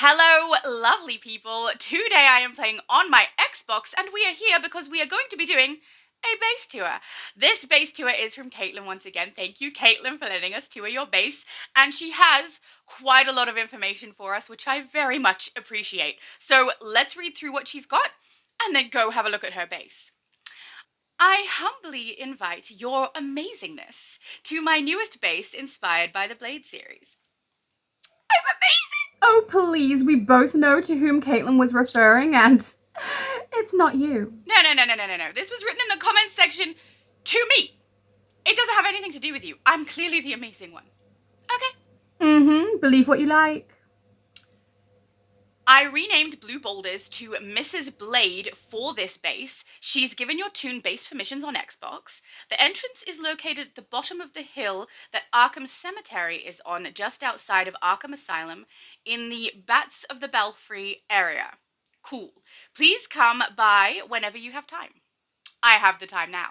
Hello, lovely people. Today I am playing on my Xbox, and we are here because we are going to be doing a base tour. This base tour is from Caitlin once again. Thank you, Caitlin, for letting us tour your base. And she has quite a lot of information for us, which I very much appreciate. So let's read through what she's got and then go have a look at her base. I humbly invite your amazingness to my newest base inspired by the Blade series. I'm amazing! Oh, please, we both know to whom Caitlin was referring, and it's not you. No. This was written in the comments section to me. It doesn't have anything to do with you. I'm clearly the amazing one. Okay. Believe what you like. I renamed Blue Boulders to MrsBlade for this base. She's given your toon base permissions on Xbox. The entrance is located at the bottom of the hill that Arkham Cemetery is on, just outside of Arkham Asylum, in the Bats of the Belfry area. Cool. Please come by whenever you have time. I have the time now.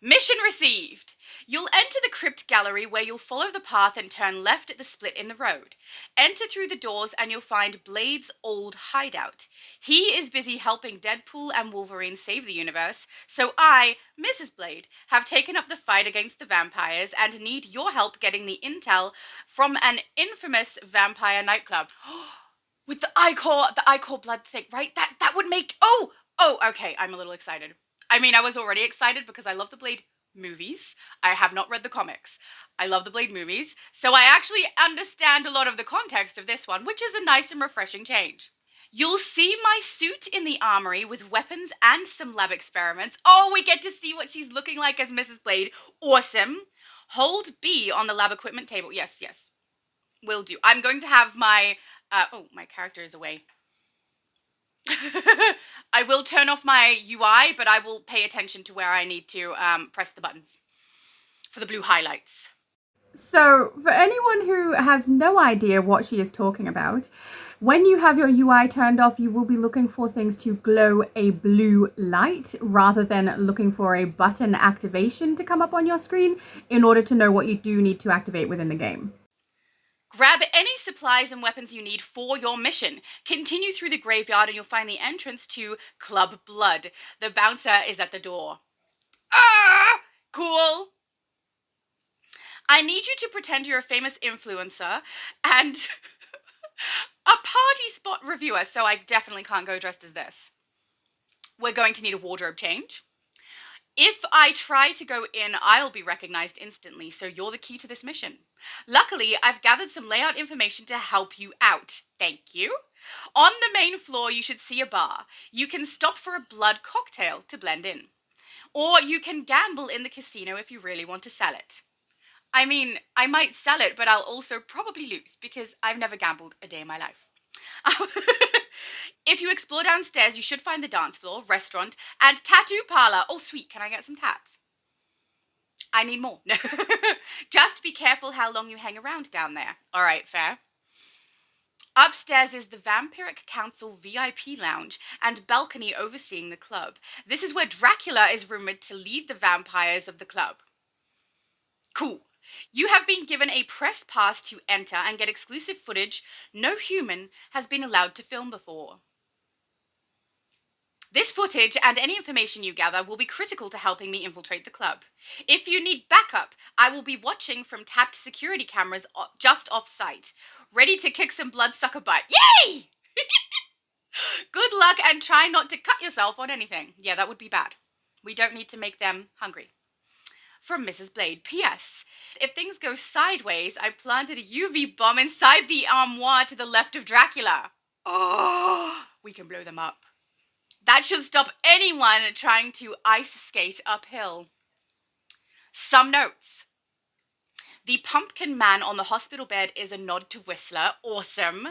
Mission received! You'll enter the crypt gallery where you'll follow the path and turn left at the split in the road. Enter through the doors and you'll find Blade's old hideout. He is busy helping Deadpool and Wolverine save the universe, so I, MrsBlade, have taken up the fight against the vampires and need your help getting the intel from an infamous vampire nightclub. With the I-Core blood thing, right? That would make... Oh, okay, I'm a little excited. I mean, I was already excited because I love the Blade movies. I have not read the comics. I love the Blade movies, so I actually understand a lot of the context of this one, which is a nice and refreshing change. You'll see my suit in the armory with weapons and some lab experiments. Oh, we get to see what she's looking like as MrsBlade. Awesome. Hold B on the lab equipment table. Yes. Will do. I'm going to have my... my character is away. I will turn off my UI, but I will pay attention to where I need to press the buttons for the blue highlights. So, for anyone who has no idea what she is talking about, when you have your UI turned off, you will be looking for things to glow a blue light rather than looking for a button activation to come up on your screen in order to know what you do need to activate within the game. Grab any supplies and weapons you need for your mission. Continue through the graveyard and you'll find the entrance to Club Blood. The bouncer is at the door. Ah! Cool. I need you to pretend you're a famous influencer and a party spot reviewer, so I definitely can't go dressed as this. We're going to need a wardrobe change. If I try to go in, I'll be recognized instantly, so you're the key to this mission. Luckily, I've gathered some layout information to help you out. Thank you. On the main floor, you should see a bar. You can stop for a blood cocktail to blend in. Or you can gamble in the casino if you really want to sell it. I mean, I might sell it, but I'll also probably lose because I've never gambled a day in my life. If you explore downstairs, you should find the dance floor, restaurant, and tattoo parlor. Oh, sweet. Can I get some tats? I need more. Just be careful how long you hang around down there. All right, fair. Upstairs is the Vampiric Council VIP lounge and balcony overseeing the club. This is where Dracula is rumored to lead the vampires of the club. Cool. You have been given a press pass to enter and get exclusive footage no human has been allowed to film before. This footage and any information you gather will be critical to helping me infiltrate the club. If you need backup, I will be watching from tapped security cameras just off-site, ready to kick some bloodsucker butt. Yay! Good luck and try not to cut yourself on anything. Yeah, that would be bad. We don't need to make them hungry. From MrsBlade. P.S. If things go sideways, I planted a UV bomb inside the armoire to the left of Dracula. Oh, we can blow them up. That should stop anyone trying to ice skate uphill. Some notes. The pumpkin man on the hospital bed is a nod to Whistler. Awesome.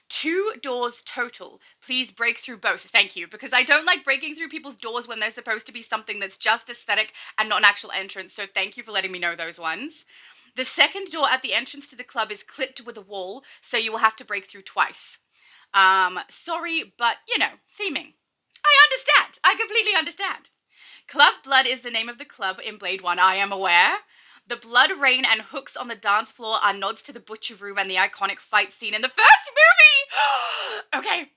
2 doors total. Please break through both. Thank you, because I don't like breaking through people's doors when they're supposed to be something that's just aesthetic and not an actual entrance, so thank you for letting me know those ones. The second door at the entrance to the club is clipped with a wall, so you will have to break through twice. Sorry, but, theming. I understand. I completely understand. Club Blood is the name of the club in Blade 1, I am aware. The blood rain and hooks on the dance floor are nods to the butcher room and the iconic fight scene in the first movie. Okay.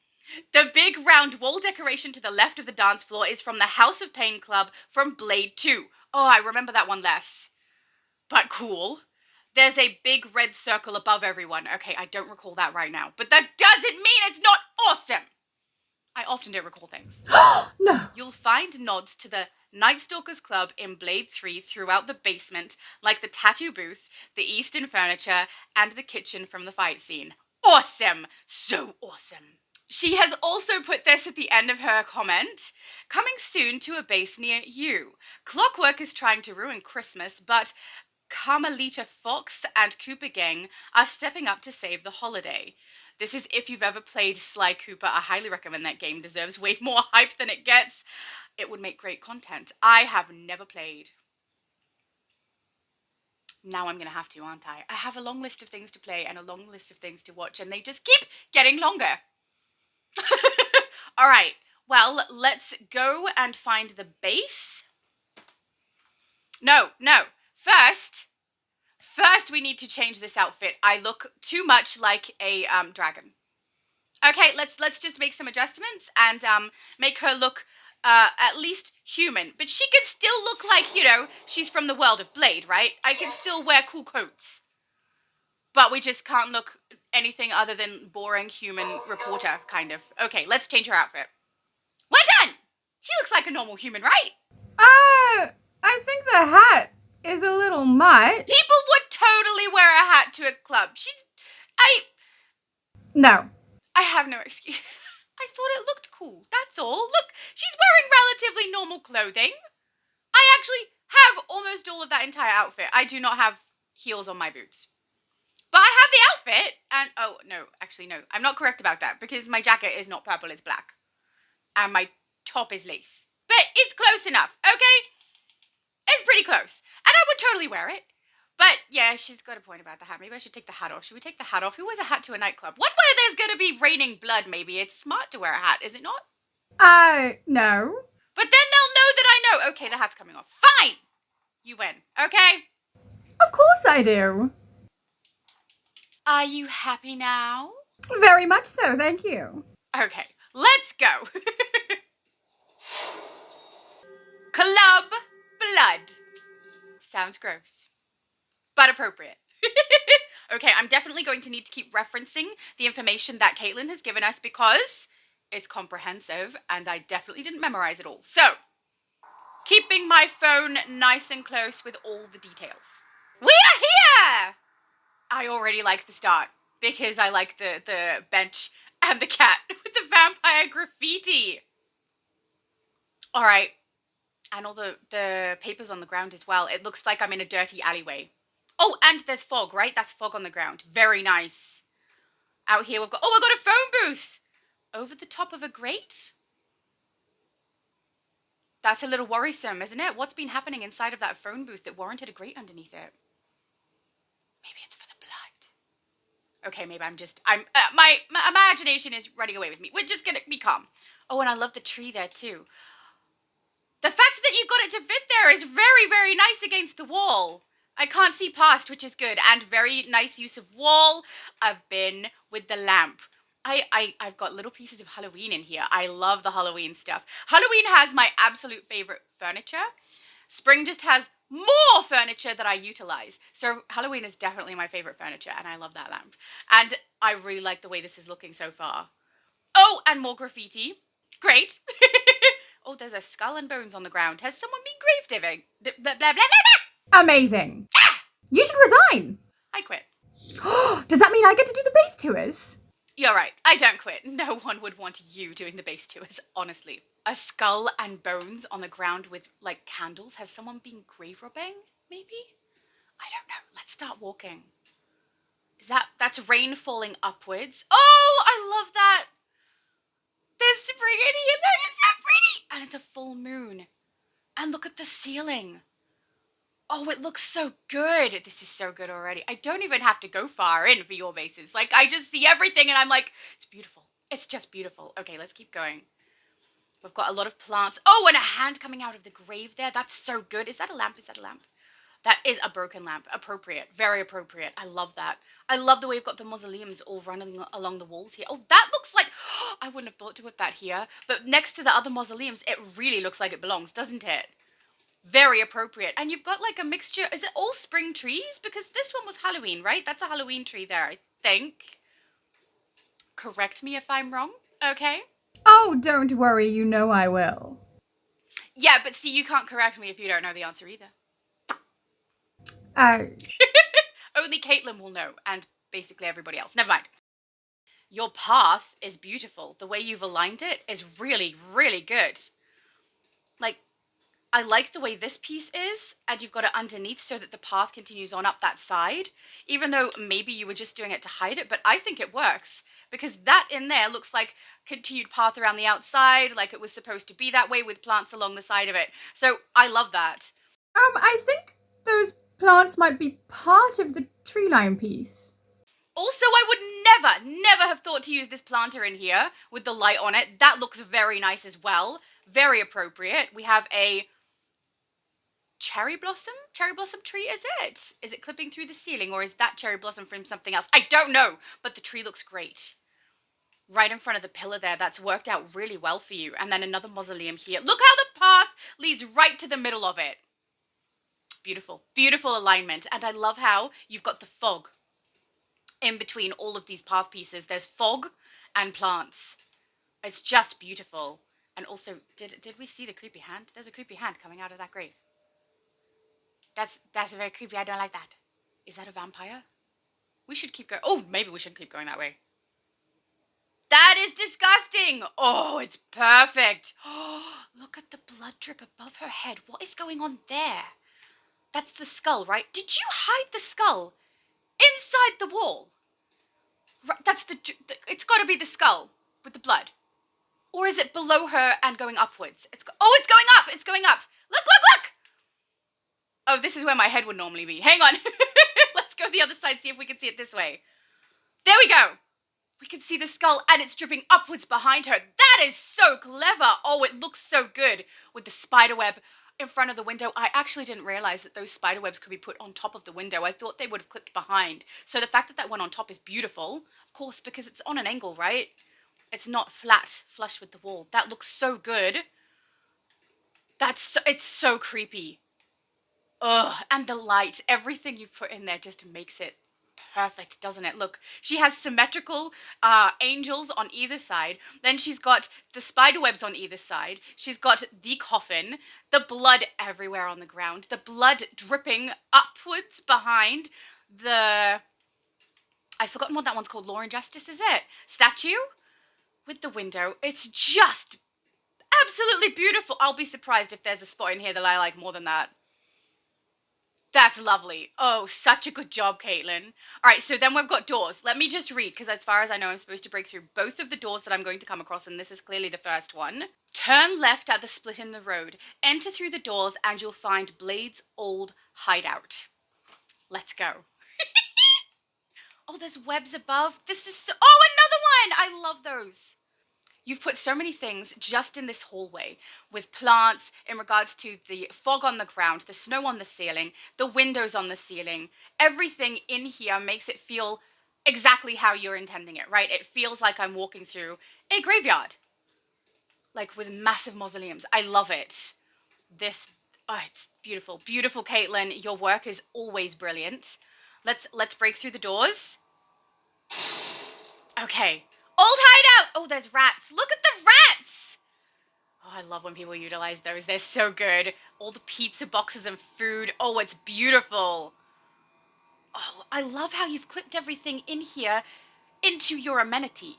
The big round wall decoration to the left of the dance floor is from the House of Pain Club from Blade 2. Oh, I remember that one less. But cool. There's a big red circle above everyone. Okay, I don't recall that right now. But that doesn't mean it's not awesome! I often don't recall things. No. You'll find nods to the Night Stalkers Club in Blade 3 throughout the basement, like the tattoo booth, the Eastern furniture, and the kitchen from the fight scene. Awesome! So awesome. She has also put this at the end of her comment. Coming soon to a base near you. Clockwork is trying to ruin Christmas, but Carmelita Fox and Cooper Gang are stepping up to save the holiday. This is if you've ever played Sly Cooper. I highly recommend that game. Deserves way more hype than it gets. It would make great content. I have never played. Now I'm going to have to, aren't I? I have a long list of things to play and a long list of things to watch, and they just keep getting longer. All right. Well, let's go and find the base. No. First, we need to change this outfit. I look too much like a dragon. Okay, let's just make some adjustments and make her look at least human. But she can still look like, she's from the world of Blade, right? I can still wear cool coats. But we just can't look anything other than boring human reporter, kind of. Okay, let's change her outfit. We're done! She looks like a normal human, right? I think the hat is a little much. People would totally wear a hat to a club. No. I have no excuse. I thought it looked cool, that's all. Look, she's wearing relatively normal clothing. I actually have almost all of that entire outfit. I do not have heels on my boots. But I have the outfit, and oh, no, actually, no. I'm not correct about that, because my jacket is not purple, it's black. And my top is lace. But it's close enough, okay? It's pretty close. And I would totally wear it. But, yeah, she's got a point about the hat. Maybe I should take the hat off. Should we take the hat off? Who wears a hat to a nightclub? One where there's going to be raining blood, maybe. It's smart to wear a hat, is it not? No. But then they'll know that I know. Okay, the hat's coming off. Fine! You win, okay? Of course I do. Are you happy now? Very much so, thank you. Okay, let's go. Club blood. Sounds gross, but appropriate. Okay, I'm definitely going to need to keep referencing the information that Caitlin has given us because it's comprehensive and I definitely didn't memorize it all. So, keeping my phone nice and close with all the details. We are here! I already like the start because I like the bench and the cat with the vampire graffiti. All right. And all the papers on the ground as well. It looks like I'm in a dirty alleyway. Oh, and there's fog, right? That's fog on the ground. Very nice. Out here we've got a phone booth. Over the top of a grate? That's a little worrisome, isn't it? What's been happening inside of that phone booth that warranted a grate underneath it? Maybe it's for the blood. Okay, maybe my imagination is running away with me. We're just gonna be calm. Oh, and I love the tree there too. The fact that you got it to fit there is very, very nice against the wall. I can't see past, which is good. And very nice use of wall. I've been with the lamp. I've got little pieces of Halloween in here. I love the Halloween stuff. Halloween has my absolute favorite furniture. Spring just has more furniture that I utilize. So Halloween is definitely my favorite furniture, and I love that lamp. And I really like the way this is looking so far. Oh, and more graffiti. Great. Oh, there's a skull and bones on the ground. Has someone been grave digging? Blah, blah, blah, blah. Amazing. Ah! You should resign. I quit. Does that mean I get to do the base tours? You're right. I don't quit. No one would want you doing the base tours, honestly. A skull and bones on the ground with, like, candles. Has someone been grave robbing? Maybe? I don't know. Let's start walking. That's rain falling upwards. Oh, I love that. There's spring in here. That is so pretty. And it's a full moon. And look at the ceiling. Oh, it looks so good. This is so good already. I don't even have to go far in for your bases. Like, I just see everything and I'm like, it's beautiful. It's just beautiful. Okay, let's keep going. We've got a lot of plants. Oh, and a hand coming out of the grave there. That's so good. Is that a lamp? Is that a lamp? That is a broken lamp. Appropriate. Very appropriate. I love that. I love the way we've got the mausoleums all running along the walls here. Oh, that looks like... I wouldn't have thought to put that here. But next to the other mausoleums, it really looks like it belongs, doesn't it? Very appropriate. And you've got like a mixture. Is it all spring trees? Because this one was Halloween, right? That's a Halloween tree there, I think. Correct me if I'm wrong, okay? Oh, don't worry, you know I will. Yeah, but see, you can't correct me if you don't know the answer either. Only Caitlin will know, and basically everybody else. Never mind. Your path is beautiful. The way you've aligned it is really, really good. Like, I like the way this piece is, and you've got it underneath so that the path continues on up that side, even though maybe you were just doing it to hide it, but I think it works, because that in there looks like continued path around the outside, like it was supposed to be that way with plants along the side of it. So I love that. I think those plants might be part of the tree line piece. Also, I would never have thought to use this planter in here with the light on it. That looks very nice as well. Very appropriate. We have a cherry blossom tree. Is it clipping through the ceiling, or is that cherry blossom from something else? I don't know, but the tree looks great right in front of the pillar there. That's worked out really well for you. And then another mausoleum here. Look how the path leads right to the middle of it. Beautiful, beautiful alignment. And I love how you've got the fog in between all of these path pieces. There's fog and plants. It's just beautiful. And also, did we see the creepy hand? There's a creepy hand coming out of that grave. That's very creepy. I don't like that. Is that a vampire? We should keep going. Oh, maybe we shouldn't keep going that way. That is disgusting. Oh, it's perfect. Oh, look at the blood drip above her head. What is going on there? That's the skull, right? Did you hide the skull inside the wall? That's it's got to be the skull with the blood. Or is it below her and going upwards? It's going up. It's going up. Look, look, look. Oh, this is where my head would normally be. Hang on. Let's go the other side, see if we can see it this way. There we go. We can see the skull and it's dripping upwards behind her. That is so clever. Oh, it looks so good with the spider web in front of the window. I actually didn't realize that those spider webs could be put on top of the window. I thought they would have clipped behind. So the fact that that went on top is beautiful, of course, because it's on an angle, right? It's not flat, flush with the wall. That looks so good. It's so creepy. Ugh, and the light, everything you've put in there just makes it perfect, doesn't it? Look, she has symmetrical angels on either side. Then she's got the spider webs on either side. She's got the coffin, the blood everywhere on the ground, the blood dripping upwards behind the... I've forgotten what that one's called. Law and Justice, is it? Statue with the window. It's just absolutely beautiful. I'll be surprised if there's a spot in here that I like more than that. That's lovely. Oh, such a good job, Caitlin. All right, so then we've got doors. Let me just read, because as far as I know, I'm supposed to break through both of the doors that I'm going to come across, and this is clearly the first one. Turn left at the split in the road. Enter through the doors, and you'll find Blade's old hideout. Let's go. Oh, there's webs above. This is so... Oh, another one! I love those. You've put so many things just in this hallway with plants in regards to the fog on the ground, the snow on the ceiling, the windows on the ceiling. Everything in here makes it feel exactly how you're intending it, right? It feels like I'm walking through a graveyard, like with massive mausoleums. I love it. It's beautiful. Beautiful, Caitlin. Your work is always brilliant. Let's break through the doors. Okay. Old hideout! Oh, there's rats. Look at the rats! Oh, I love when people utilize those. They're so good. All the pizza boxes and food. Oh, it's beautiful. Oh, I love how you've clipped everything in here into your amenity.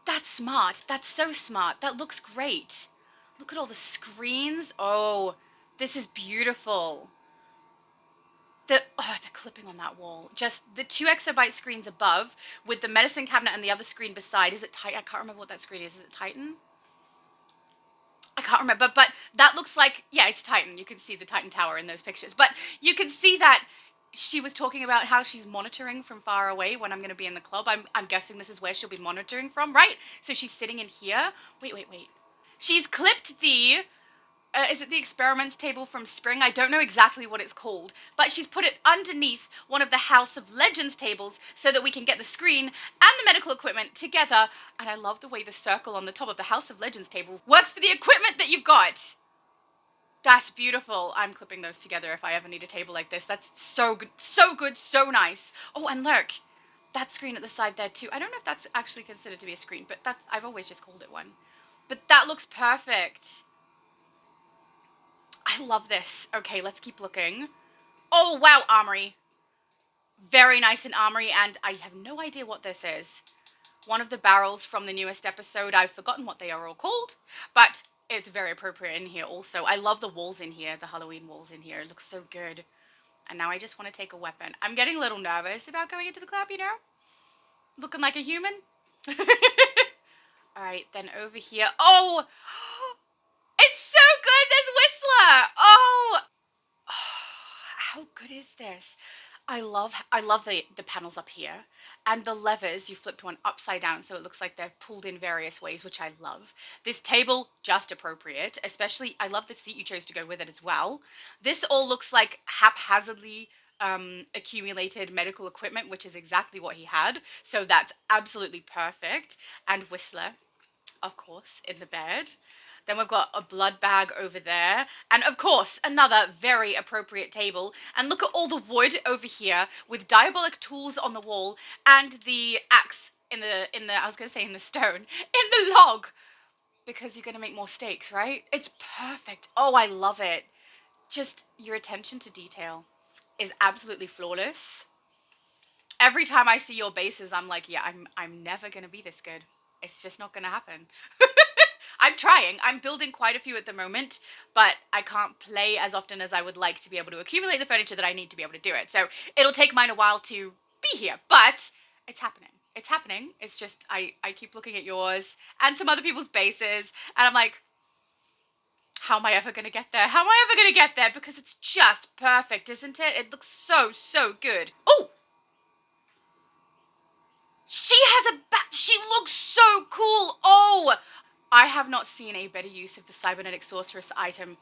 That's smart. That's so smart. That looks great. Look at all the screens. Oh, this is beautiful. The clipping on that wall. Just the 2 exabyte screens above with the medicine cabinet and the other screen beside. Is it Titan? I can't remember what that screen is. Is it Titan? I can't remember, but that looks like, yeah, it's Titan. You can see the Titan Tower in those pictures. But you can see that she was talking about how she's monitoring from far away when I'm going to be in the club. I'm guessing this is where she'll be monitoring from, right? So she's sitting in here. Wait. She's clipped the is it the experiments table from Spring? I don't know exactly what it's called, but she's put it underneath one of the House of Legends tables so that we can get the screen and the medical equipment together. And I love the way the circle on the top of the House of Legends table works for the equipment that you've got. That's beautiful. I'm clipping those together if I ever need a table like this. That's so good, so nice. Oh, and look, that screen at the side there too. I don't know if that's actually considered to be a screen, but I've always just called it one. But that looks perfect. I love this. Okay, let's keep looking. Oh, wow, Armory. Very nice in Armory, and I have no idea what this is. One of the barrels from the newest episode. I've forgotten what they are all called, but it's very appropriate in here also. I love the walls in here, the Halloween walls in here. It looks so good. And now I just want to take a weapon. I'm getting a little nervous about going into the club, you know? Looking like a human. Alright, then over here. Oh! It's so good! There's Whistler! Oh! How good is this? I love the panels up here. And the levers, you flipped one upside down so it looks like they're pulled in various ways, which I love. This table, just appropriate. Especially, I love the seat you chose to go with it as well. This all looks like haphazardly accumulated medical equipment, which is exactly what he had. So that's absolutely perfect. And Whistler, of course, in the bed. Then we've got a blood bag over there. And of course, another very appropriate table. And look at all the wood over here with diabolic tools on the wall and the axe in the I was going to say in the stone, in the log. Because you're going to make more steaks, right? It's perfect. Oh, I love it. Just your attention to detail is absolutely flawless. Every time I see your bases, I'm like, yeah, I'm never going to be this good. It's just not going to happen. I'm trying. I'm building quite a few at the moment, but I can't play as often as I would like to be able to accumulate the furniture that I need to be able to do it. So it'll take mine a while to be here, but it's happening. It's happening. It's just I keep looking at yours and some other people's bases, and I'm like, how am I ever going to get there? How am I ever going to get there? Because it's just perfect, isn't it? It looks so, so good. Oh! She has a bat. She looks so cool. Oh! I have not seen a better use of the cybernetic sorceress item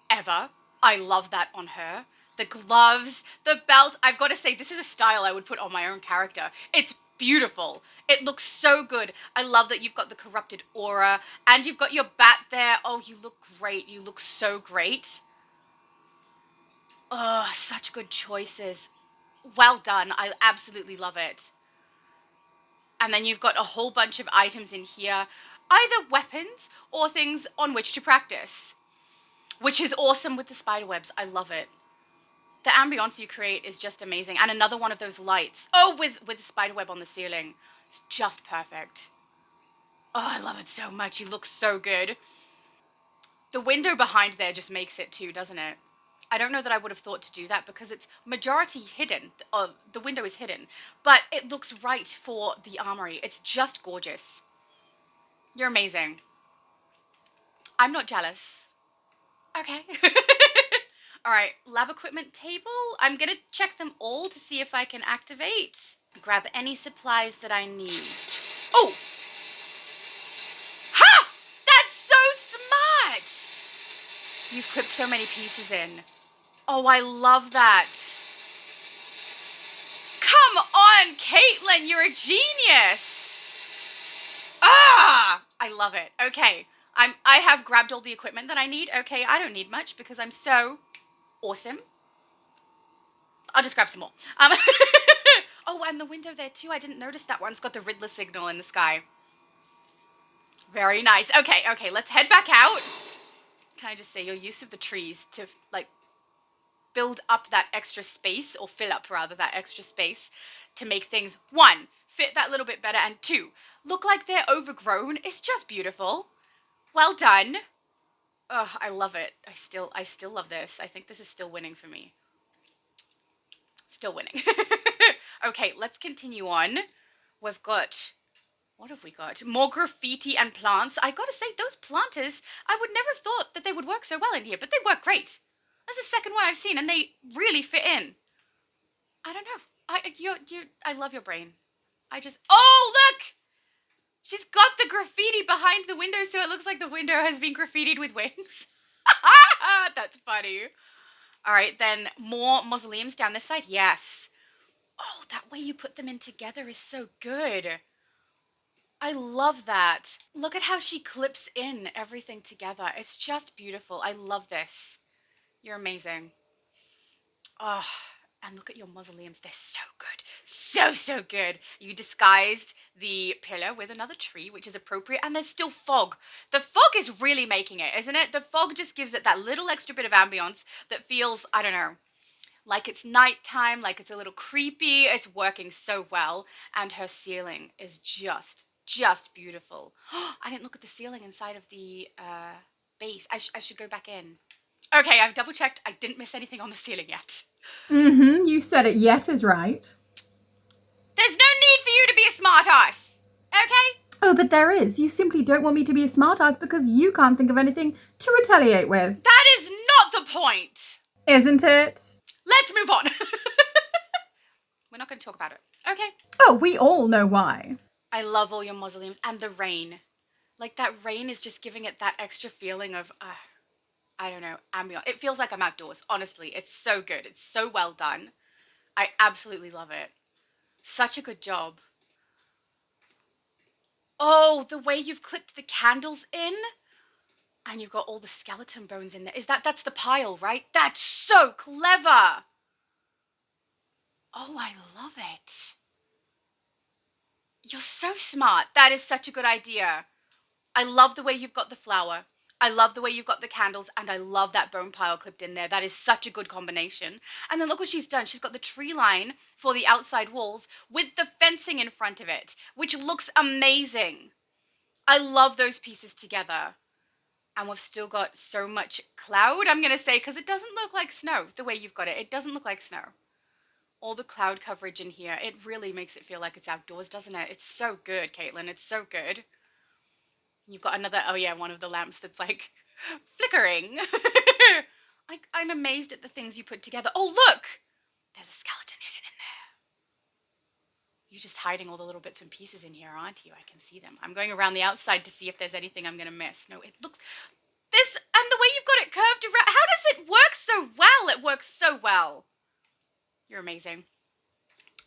ever. I love that on her. The gloves, the belt. I've got to say, this is a style I would put on my own character. It's beautiful. It looks so good. I love that you've got the corrupted aura and you've got your bat there. Oh, you look great. You look so great. Oh, such good choices. Well done. I absolutely love it. And then you've got a whole bunch of items in here, either weapons or things on which to practice, which is awesome with the spider webs. I love it. The ambiance you create is just amazing. And another one of those lights. Oh, with the spider web on the ceiling. It's just perfect. Oh, I love it so much. You look so good. The window behind there just makes it too, doesn't it? I don't know that I would have thought to do that because it's majority hidden. The window is hidden, but it looks right for the armory. It's just gorgeous. You're amazing. I'm not jealous. Okay. All right, lab equipment table. I'm gonna check them all to see if I can activate. Grab any supplies that I need. Oh! Ha! That's so smart! You've clipped so many pieces in. Oh, I love that. Come on, Caitlin, you're a genius. Ah! I love it. Okay, I have grabbed all the equipment that I need. Okay, I don't need much because I'm so awesome. I'll just grab some more. Oh, and the window there too. I didn't notice that one. It's got the Riddler signal in the sky. Very nice. Okay, let's head back out. Can I just say your use of the trees to like build up that extra space, or fill up rather that extra space to make things, one, fit that little bit better, and two, look like they're overgrown. It's just beautiful. Well done. Oh, I love it. I still love this. I think this is still winning for me. Still winning. Okay, let's continue on. We've got, what have we got? More graffiti and plants. I gotta say, those planters, I would never have thought that they would work so well in here, but they work great. That's the second one I've seen, and they really fit in. I don't know. I love your brain. Oh, look! She's got the graffiti behind the window, so it looks like the window has been graffitied with wings. That's funny. All right, then more mausoleums down this side. Yes. Oh, that way you put them in together is so good. I love that. Look at how she clips in everything together. It's just beautiful. I love this. You're amazing. Oh, and look at your mausoleums. They're so good. So, so good. You disguised the pillar with another tree, which is appropriate. And there's still fog. The fog is really making it, isn't it? The fog just gives it that little extra bit of ambience that feels, I don't know, like it's nighttime, like it's a little creepy. It's working so well. And her ceiling is just beautiful. I didn't look at the ceiling inside of the base. I should go back in. Okay, I've double checked. I didn't miss anything on the ceiling yet. You said it. Yet is right. There's no need for you to be a smart ass. Okay? Oh, but there is. You simply don't want me to be a smartass because you can't think of anything to retaliate with. That is not the point. Isn't it? Let's move on. We're not going to talk about it. Okay. Oh, we all know why. I love all your mausoleums and the rain. Like that rain is just giving it that extra feeling of, I don't know, ambient. It feels like I'm outdoors. Honestly, it's so good. It's so well done. I absolutely love it. Such a good job. Oh, the way you've clipped the candles in. And you've got all the skeleton bones in there. That's the pile, right? That's so clever. Oh, I love it. You're so smart. That is such a good idea. I love the way you've got the flower. I love the way you've got the candles, and I love that bone pile clipped in there. That is such a good combination. And then look what she's done. She's got the tree line for the outside walls with the fencing in front of it, which looks amazing. I love those pieces together. And we've still got so much cloud, I'm going to say, because it doesn't look like snow the way you've got it. It doesn't look like snow. All the cloud coverage in here, it really makes it feel like it's outdoors, doesn't it? It's so good, Caitlin. It's so good. You've got another, oh yeah, one of the lamps that's like flickering. I'm amazed at the things you put together. Oh, look! There's a skeleton hidden in there. You're just hiding all the little bits and pieces in here, aren't you? I can see them. I'm going around the outside to see if there's anything I'm going to miss. No, it looks... This, and the way you've got it curved around, how does it work so well? It works so well. You're amazing.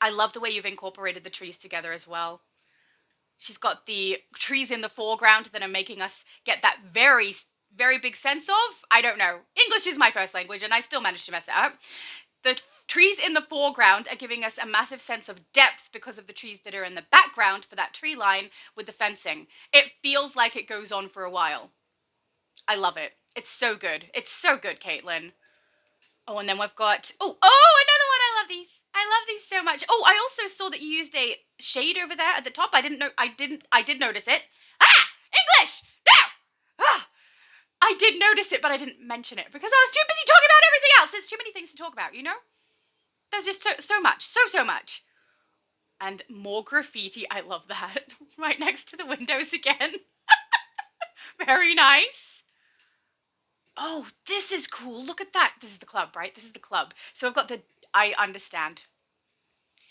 I love the way you've incorporated the trees together as well. She's got the trees in the foreground that are making us get that very, very big sense of, I don't know. English is my first language and I still managed to mess it up. The trees in the foreground are giving us a massive sense of depth because of the trees that are in the background for that tree line with the fencing. It feels like it goes on for a while. I love it. It's so good. It's so good, Caitlin. Oh, and then we've got... Oh, another one. I love these. I love these so much. Oh, I also saw that you used a shade over there at the top. I did notice it. Ah! English! No! Ah! I did notice it, but I didn't mention it because I was too busy talking about everything else. There's too many things to talk about, you know? There's just so much. So much. And more graffiti. I love that. Right next to the windows again. Very nice. Oh, this is cool. Look at that. This is the club, right? This is the club. So I've got the... I understand.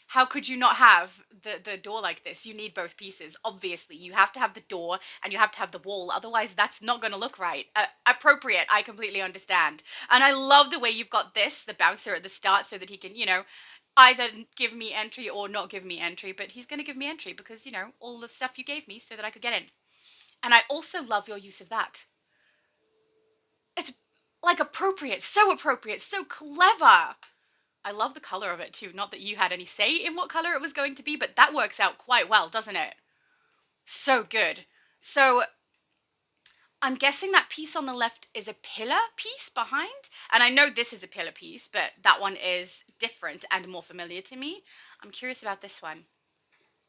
How could you not have the door like this? You need both pieces. Obviously, you have to have the door and you have to have the wall. Otherwise, that's not going to look right. Appropriate. I completely understand. And I love the way you've got this, the bouncer at the start, so that he can, you know, either give me entry or not give me entry. But he's going to give me entry because, you know, all the stuff you gave me so that I could get in. And I also love your use of that. It's like appropriate, so clever. I love the color of it too. Not that you had any say in what color it was going to be, but that works out quite well, doesn't it? So good. So I'm guessing that piece on the left is a pillar piece behind. And I know this is a pillar piece, but that one is different and more familiar to me. I'm curious about this one.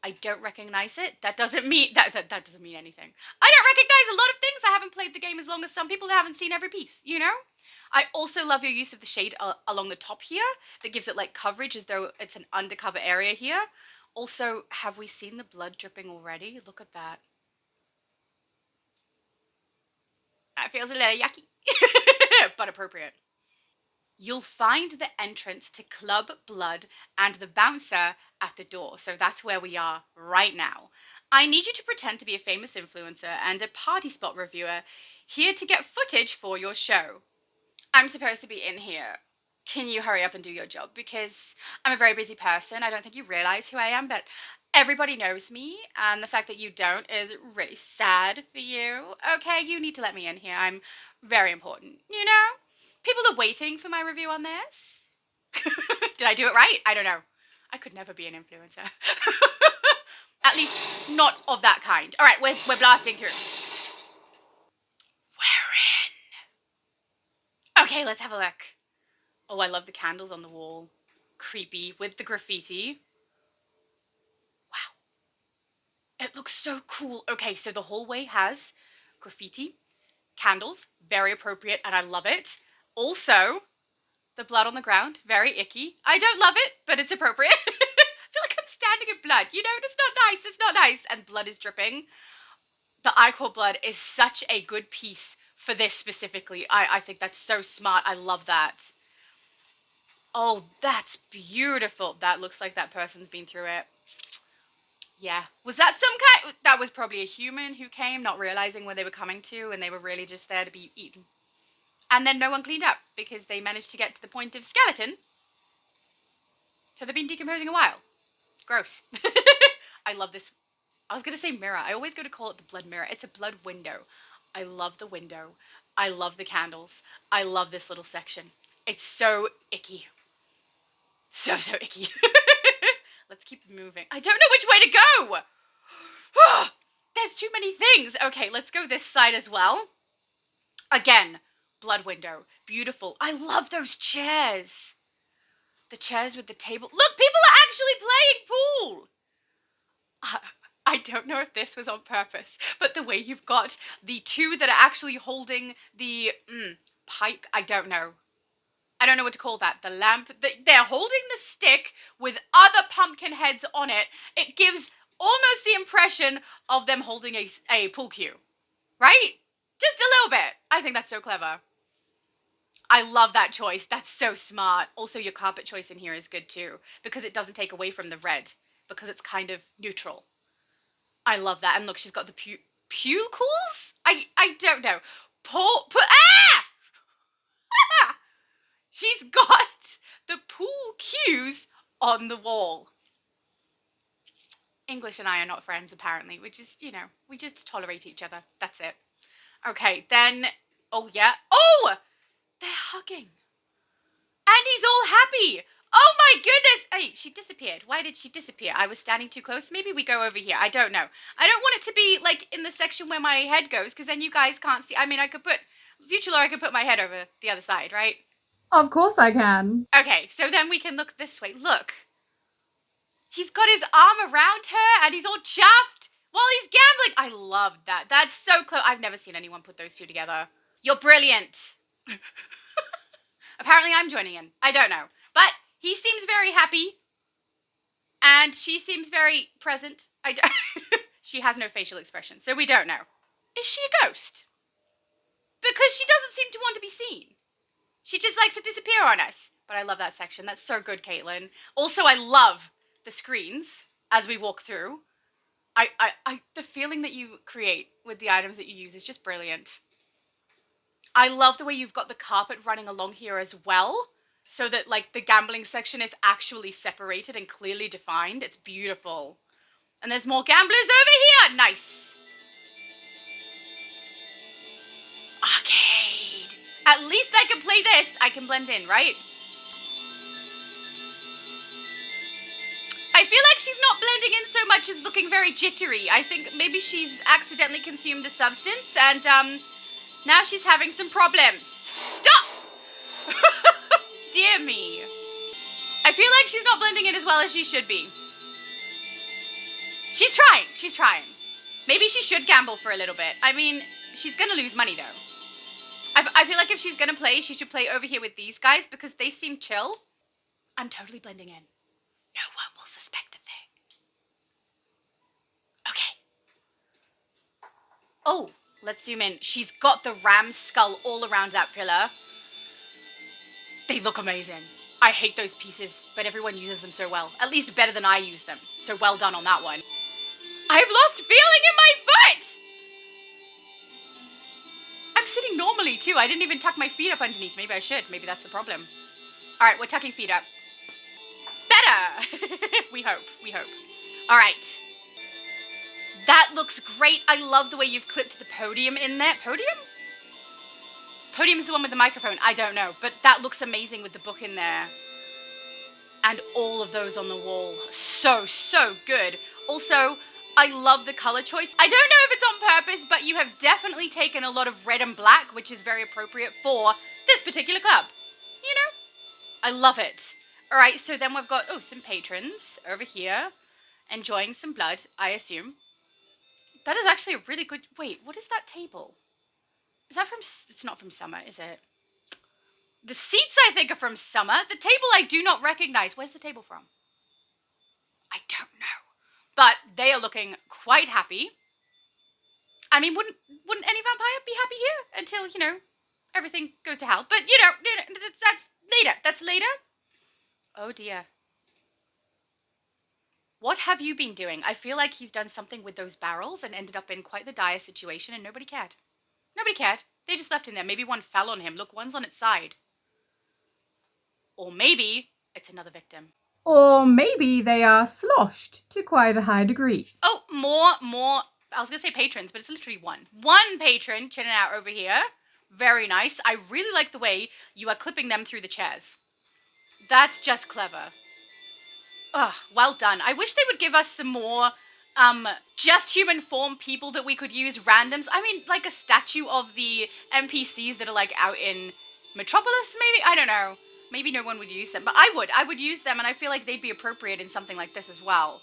I don't recognize it. That doesn't mean that doesn't mean anything. I don't recognize a lot of things. I haven't played the game as long as some people that haven't seen every piece, you know? I also love your use of the shade along the top here. That gives it like coverage as though it's an undercover area here. Also, have we seen the blood dripping already? Look at that. That feels a little yucky, but appropriate. You'll find the entrance to Club Blood and the bouncer at the door. So that's where we are right now. I need you to pretend to be a famous influencer and a party spot reviewer here to get footage for your show. I'm supposed to be in here. Can you hurry up and do your job? Because I'm a very busy person. I don't think you realize who I am, but everybody knows me, and the fact that you don't is really sad for you. Okay, you need to let me in here. I'm very important, you know? People are waiting for my review on this. Did I do it right? I don't know. I could never be an influencer. At least not of that kind. All right, we're blasting through. We're in. Okay, let's have a look. Oh, I love the candles on the wall. Creepy with the graffiti. Wow. It looks so cool. Okay, so the hallway has graffiti, candles, very appropriate, and I love it. Also, the blood on the ground, very icky. I don't love it, but it's appropriate. I feel like I'm standing in blood. You know, it's not nice. It's not nice. And blood is dripping. The ichor blood is such a good piece for this specifically. I think that's so smart. I love that. Oh, that's beautiful. That looks like that person's been through it. Yeah. Was that some kind... That was probably a human who came, not realizing where they were coming to, and they were really just there to be eaten. And then no one cleaned up, because they managed to get to the point of skeleton. So they've been decomposing a while. Gross. I love this. I was going to say mirror. I always go to call it the blood mirror. It's a blood window. I love the window. I love the candles. I love this little section. It's so icky. So icky. Let's keep moving. I don't know which way to go. There's too many things. Okay, let's go this side as well. Again, blood window. Beautiful. I love those chairs. The chairs with the table. Look, people are actually playing pool. I don't know if this was on purpose, but the way you've got the two that are actually holding the pipe, I don't know. I don't know what to call that. The lamp. They're holding the stick with other pumpkin heads on it. It gives almost the impression of them holding a pool cue. Right? Just a little bit. I think that's so clever. I love that choice. That's so smart. Also, your carpet choice in here is good too, because it doesn't take away from the red, because it's kind of neutral. I love that. And look, she's got the pucles? I don't know. Ah! She's got the pool cues on the wall. English and I are not friends, apparently. We just, you know, we just tolerate each other. That's it. Okay, then, oh yeah. Oh! They're hugging. And he's all happy. Oh my goodness. Hey, she disappeared. Why did she disappear? I was standing too close. Maybe we go over here. I don't know. I don't want it to be like in the section where my head goes, because then you guys can't see. I mean, I could put, future Laura, I could put my head over the other side, right? Of course I can. Okay, so then we can look this way. Look. He's got his arm around her and he's all chuffed while he's gambling. I love that. That's so clever. I've never seen anyone put those two together. You're brilliant. Apparently I'm joining in. I don't know. But he seems very happy. And she seems very present. She has no facial expression, so we don't know. Is she a ghost? Because she doesn't seem to want to be seen. She just likes to disappear on us. But I love that section. That's so good, Caitlin. Also, I love the screens as we walk through. The feeling that you create with the items that you use is just brilliant. I love the way you've got the carpet running along here as well, so that like the gambling section is actually separated and clearly defined. It's beautiful. And there's more gamblers over here. Nice. Arcade. At least I can play this. I can blend in, right? I feel like she's not blending in so much as looking very jittery. I think maybe she's accidentally consumed a substance and now she's having some problems. Stop! Dear me. I feel like she's not blending in as well as she should be. She's trying. She's trying. Maybe she should gamble for a little bit. I mean, she's going to lose money though. I feel like if she's going to play, she should play over here with these guys because they seem chill. I'm totally blending in. No one will suspect a thing. Okay. Oh, let's zoom in. She's got the ram's skull all around that pillar. They look amazing. I hate those pieces, but everyone uses them so well. At least better than I use them. So well done on that one. I've lost feeling in my foot! I'm sitting normally, too. I didn't even tuck my feet up underneath. Maybe I should. Maybe that's the problem. All right, we're tucking feet up. Better! We hope. We hope. All right. That looks great. I love the way you've clipped the podium in there. Podium? Podium is the one with the microphone. I don't know. But that looks amazing with the book in there. And all of those on the wall. So, so good. Also, I love the color choice. I don't know if it's on purpose, but you have definitely taken a lot of red and black, which is very appropriate for this particular club. You know? I love it. All right, so then we've got, some patrons over here enjoying some blood, I assume. That is actually a really good... Wait, what is that table? Is that from... It's not from Summer, is it? The seats, I think, are from Summer. The table I do not recognize. Where's the table from? I don't know. But they are looking quite happy. I mean, wouldn't any vampire be happy here until, everything goes to hell? But, that's later. That's later. Oh, dear. What have you been doing? I feel like he's done something with those barrels and ended up in quite the dire situation and nobody cared. Nobody cared. They just left him there. Maybe one fell on him. Look, one's on its side. Or maybe it's another victim. Or maybe they are sloshed to quite a high degree. Oh, more. I was going to say patrons, but it's literally one. One patron chilling out over here. Very nice. I really like the way you are clipping them through the chairs. That's just clever. Ugh, well done. I wish they would give us some more just human form people that we could use, randoms. I mean, like a statue of the NPCs that are like out in Metropolis, maybe? I don't know. Maybe no one would use them, but I would use them, and I feel like they'd be appropriate in something like this as well.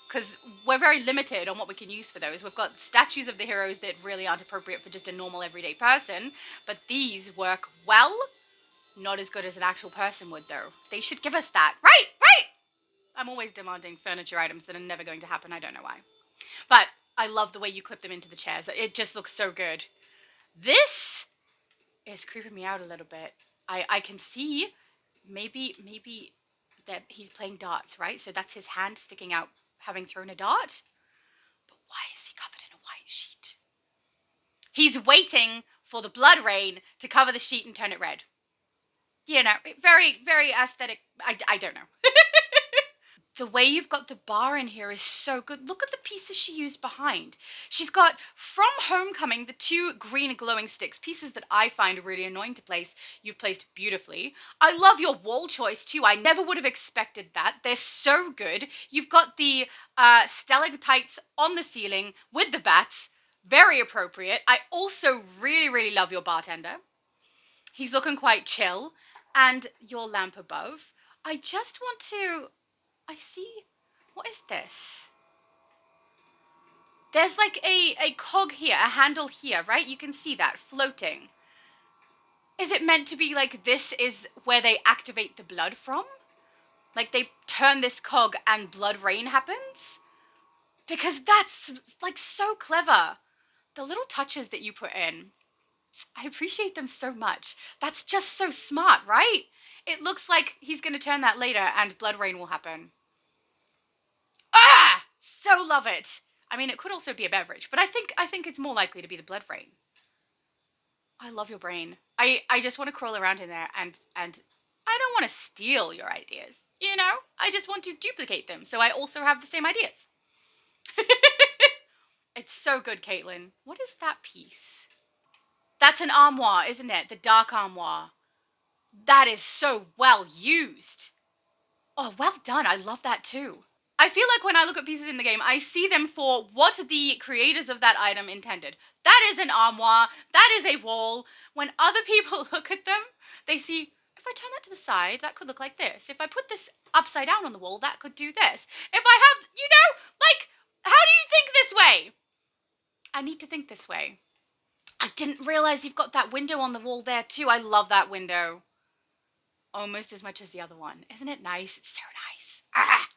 Because we're very limited on what we can use for those. We've got statues of the heroes that really aren't appropriate for just a normal everyday person, but these work well. Not as good as an actual person would, though. They should give us that. Right! I'm always demanding furniture items that are never going to happen. I don't know why. But I love the way you clip them into the chairs. It just looks so good. This is creeping me out a little bit. I can see maybe that he's playing darts, right? So that's his hand sticking out having thrown a dart. But why is he covered in a white sheet? He's waiting for the blood rain to cover the sheet and turn it red. Very, very aesthetic. I don't know. The way you've got the bar in here is so good. Look at the pieces she used behind. She's got, from Homecoming, the two green glowing sticks, pieces that I find really annoying to place. You've placed beautifully. I love your wall choice, too. I never would have expected that. They're so good. You've got the stalactites on the ceiling with the bats. Very appropriate. I also really, really love your bartender. He's looking quite chill. And your lamp above. I just want to... I see. What is this? There's like a cog here, a handle here, right? You can see that floating. Is it meant to be like this is where they activate the blood from? Like they turn this cog and blood rain happens? Because that's like so clever. The little touches that you put in, I appreciate them so much. That's just so smart, right? It looks like he's going to turn that later and blood rain will happen. Ah! So love it. I mean, it could also be a beverage, but I think it's more likely to be the blood rain. I love your brain. I just want to crawl around in there and I don't want to steal your ideas, I just want to duplicate them so I also have the same ideas. It's so good, Caitlin. What is that piece? That's an armoire, isn't it? The dark armoire. That is so well used. Oh, well done. I love that too. I feel like when I look at pieces in the game, I see them for what the creators of that item intended. That is an armoire. That is a wall. When other people look at them, they see, if I turn that to the side, that could look like this. If I put this upside down on the wall, that could do this. If I have, how do you think this way? I need to think this way. I didn't realize you've got that window on the wall there too. I love that window. Almost as much as the other one. Isn't it nice? It's so nice. Ah!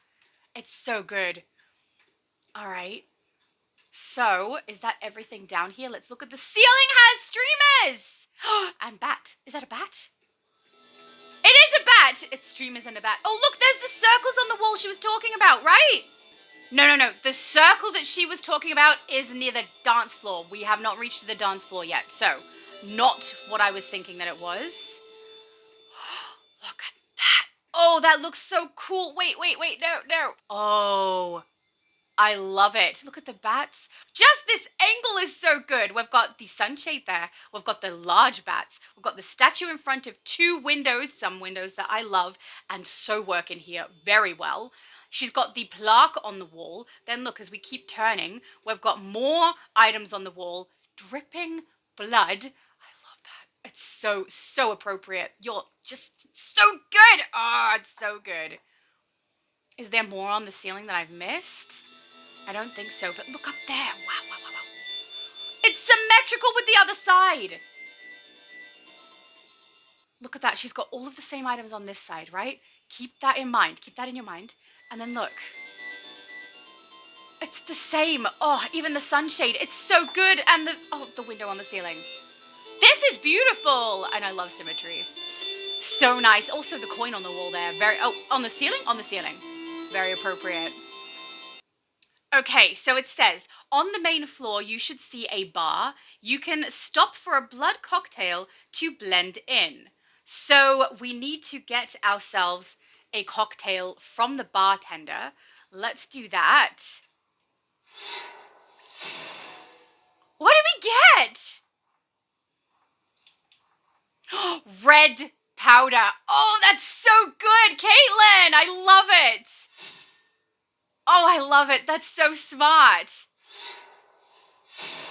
It's so good. All right. So, is that everything down here? Let's look at the ceiling has streamers! And bat. Is that a bat? It is a bat! It's streamers and a bat. Oh, look, there's the circles on the wall she was talking about, right? No. The circle that she was talking about is near the dance floor. We have not reached the dance floor yet. So, not what I was thinking that it was. Look at that. Oh, that looks so cool. Wait, no. Oh, I love it. Look at the bats. Just this angle is so good. We've got the sunshade there. We've got the large bats. We've got the statue in front of two windows, some windows that I love and so work in here very well. She's got the plaque on the wall. Then look, as we keep turning, we've got more items on the wall, dripping blood. I love that. It's so appropriate. You're just so good. Oh, it's so good. Is there more on the ceiling that I've missed? I don't think so, but look up there. Wow. It's symmetrical with the other side. Look at that. She's got all of the same items on this side, right? Keep that in mind. Keep that in your mind. And then look. It's the same. Oh, even the sunshade. It's so good. And the window on the ceiling. This is beautiful. And I love symmetry. So nice. Also the coin on the wall there. On the ceiling? On the ceiling. Very appropriate. Okay, so it says, on the main floor, you should see a bar. You can stop for a blood cocktail to blend in. So we need to get ourselves a cocktail from the bartender. Let's do that. What did we get? Red powder. Oh, that's so good, Caitlin. I love it. Oh, I love it. That's so smart.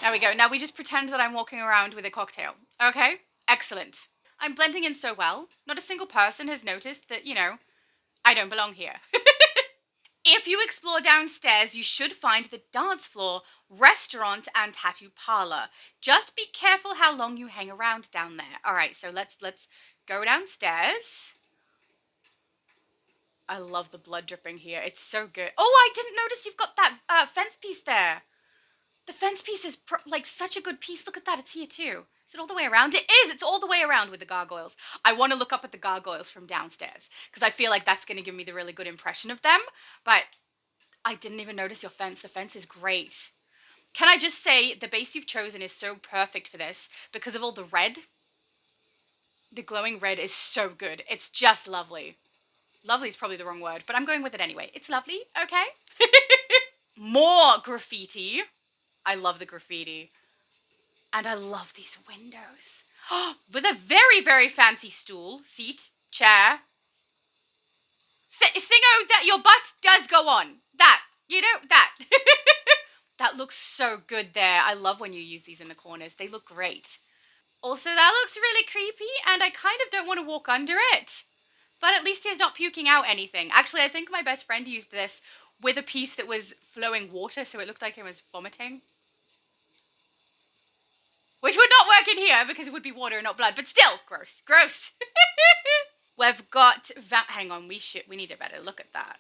There we go. Now we just pretend that I'm walking around with a cocktail. Okay? Excellent. I'm blending in so well. Not a single person has noticed that, I don't belong here. If you explore downstairs, you should find the dance floor, restaurant, and tattoo parlor. Just be careful how long you hang around down there. All right, so let's go downstairs. I love the blood dripping here. It's so good. Oh, I didn't notice you've got that fence piece there. The fence piece is such a good piece. Look at that. It's here too. Is it all the way around? It is. It's all the way around with the gargoyles. I want to look up at the gargoyles from downstairs because I feel like that's going to give me the really good impression of them. But I didn't even notice your fence. The fence is great. Can I just say the base you've chosen is so perfect for this because of all the red. The glowing red is so good. It's just lovely. Lovely is probably the wrong word, but I'm going with it anyway. It's lovely, okay? More graffiti. I love the graffiti. And I love these windows. With a very, very fancy stool, seat, chair. Thingo that your butt does go on. That. That. That looks so good there. I love when you use these in the corners. They look great. Also, that looks really creepy, and I kind of don't want to walk under it. But at least he's not puking out anything. Actually, I think my best friend used this with a piece that was flowing water, so it looked like he was vomiting. Which would not work in here because it would be water and not blood, but still, gross. We've got, hang on, we need a better look at that.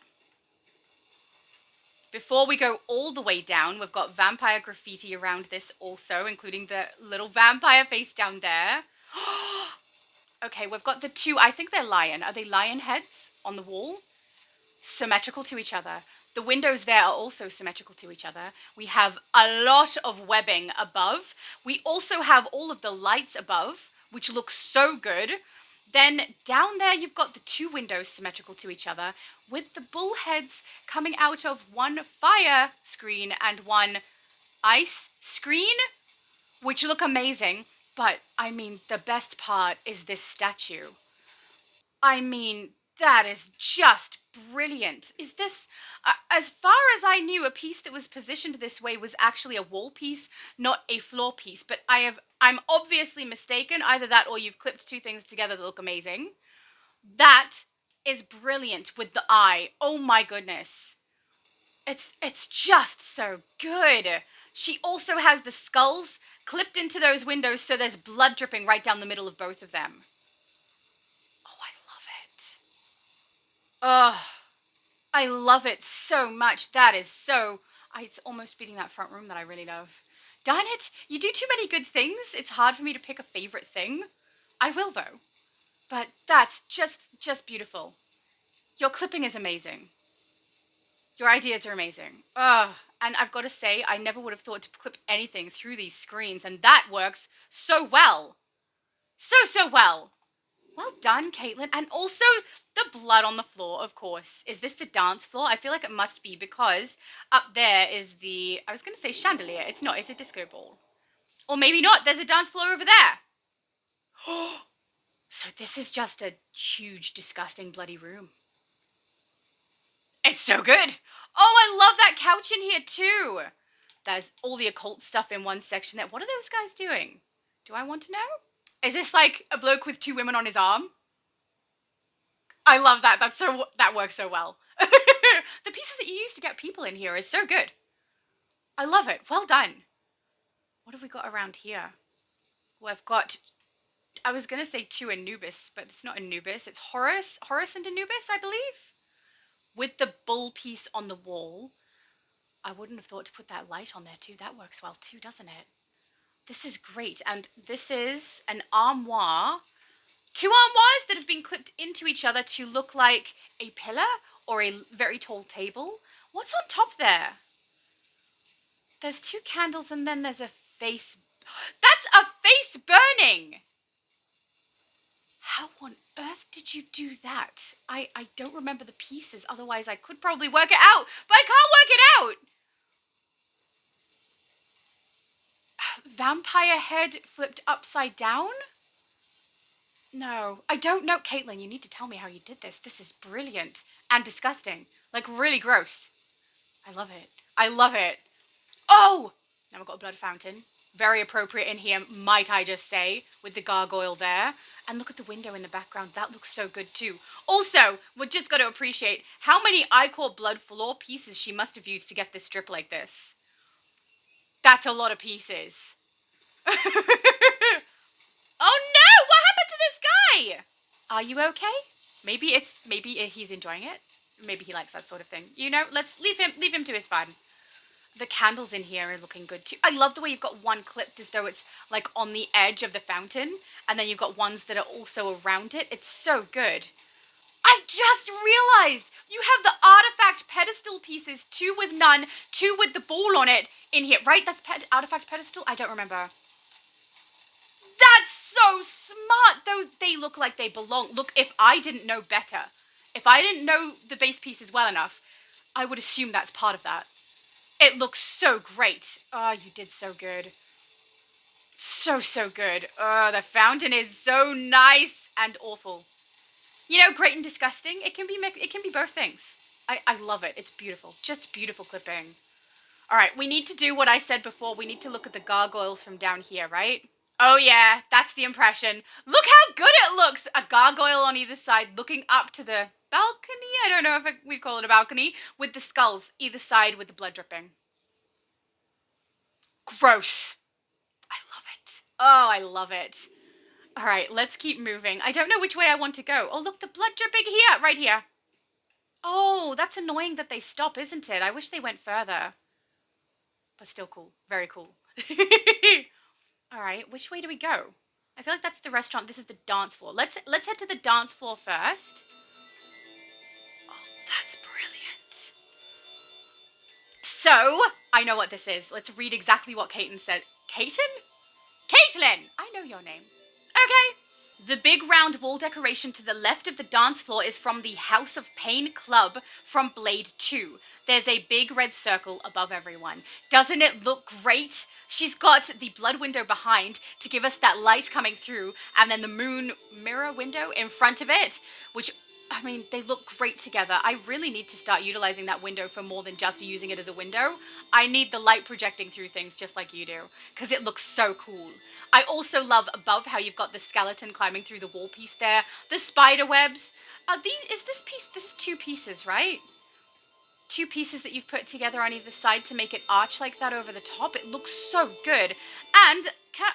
Before we go all the way down, we've got vampire graffiti around this also, including the little vampire face down there. Okay, we've got the two, I think they're lion. Are they lion heads on the wall? Symmetrical to each other. The windows there are also symmetrical to each other. We have a lot of webbing above. We also have all of the lights above, which look so good. Then down there, you've got the two windows symmetrical to each other with the bull heads coming out of one fire screen and one ice screen, which look amazing. But, I mean, the best part is this statue. I mean, that is just brilliant. Is this, as far as I knew, a piece that was positioned this way was actually a wall piece, not a floor piece. But I'm obviously mistaken. Either that or you've clipped two things together that look amazing. That is brilliant with the eye. Oh my goodness. It's just so good. She also has the skulls clipped into those windows so there's blood dripping right down the middle of both of them. Oh, I love it. Oh, I love it so much. That is so... It's almost beating that front room that I really love. Darn it, you do too many good things. It's hard for me to pick a favorite thing. I will, though. But that's just beautiful. Your clipping is amazing. Your ideas are amazing. And I've got to say, I never would have thought to clip anything through these screens, and that works so well. So well. Well done, Caitlin. And also the blood on the floor, of course. Is this the dance floor? I feel like it must be because up there is the, I was going to say chandelier. It's not, it's a disco ball. Or maybe not, there's a dance floor over there. So this is just a huge, disgusting, bloody room. It's so good. Oh, I love that couch in here too. There's all the occult stuff in one section there. What are those guys doing? Do I want to know? Is this like a bloke with two women on his arm? I love that. That works so well. The pieces that you use to get people in here is so good. I love it. Well done. What have we got around here? Well, I've got, I was going to say two Anubis, but it's not Anubis. It's Horus and Anubis, I believe. With the bull piece on the wall. I wouldn't have thought to put that light on there too. That works well too, doesn't it? This is great. And this is an armoire. Two armoires that have been clipped into each other to look like a pillar or a very tall table. What's on top there? There's two candles and then there's a face. That's a face burning! How on earth did you do that? I don't remember the pieces, otherwise I could probably work it out, but I can't work it out! Vampire head flipped upside down? No, I don't know. Caitlin, you need to tell me how you did this. This is brilliant and disgusting. Like, really gross. I love it. I love it. Oh! Now we've got a blood fountain. Very appropriate in here, might I just say, with the gargoyle there. And look at the window in the background. That looks so good too. Also, we've just got to appreciate how many iCore blood floor pieces she must have used to get this strip like this. That's a lot of pieces. Oh no! What happened to this guy? Are you okay? Maybe he's enjoying it. Maybe he likes that sort of thing. You know, let's leave him to his fun. The candles in here are looking good too. I love the way you've got one clipped as though it's like on the edge of the fountain, and then you've got ones that are also around it. It's so good. I just realized you have the artifact pedestal pieces, two with none, two with the ball on it in here, right? That's artifact pedestal? I don't remember. That's so smart. They look like they belong. Look, if I didn't know better, if I didn't know the base pieces well enough, I would assume that's part of that. It looks so great. Oh, you did so good. So good. Oh, the fountain is so nice and awful. You know, great and disgusting. It can be both things. I love it. It's beautiful. Just beautiful clipping. All right, we need to do what I said before. We need to look at the gargoyles from down here, right? Oh yeah, that's the impression. Look how good it looks! A gargoyle on either side looking up to the balcony? I don't know if we'd call it a balcony. With the skulls either side with the blood dripping. Gross. I love it. Oh, I love it. All right, let's keep moving. I don't know which way I want to go. Oh, look, the blood dripping here, right here. Oh, that's annoying that they stop, isn't it? I wish they went further. But still cool. Very cool. All right, which way do we go? I feel like that's the restaurant. This is the dance floor. Let's head to the dance floor first. Oh, that's brilliant. So, I know what this is. Let's read exactly what Caitlin said. Caitlin? Caitlin! I know your name. Okay. The big round wall decoration to the left of the dance floor is from the House of Pain Club from Blade 2. There's a big red circle above everyone. Doesn't it look great? She's got the blood window behind to give us that light coming through, and then the moon mirror window in front of it, which, I mean, they look great together. I really need to start utilizing that window for more than just using it as a window. I need the light projecting through things just like you do, because it looks so cool. I also love above how you've got the skeleton climbing through the wall piece there. The spider webs. This is two pieces, right? Two pieces that you've put together on either side to make it arch like that over the top. It looks so good. And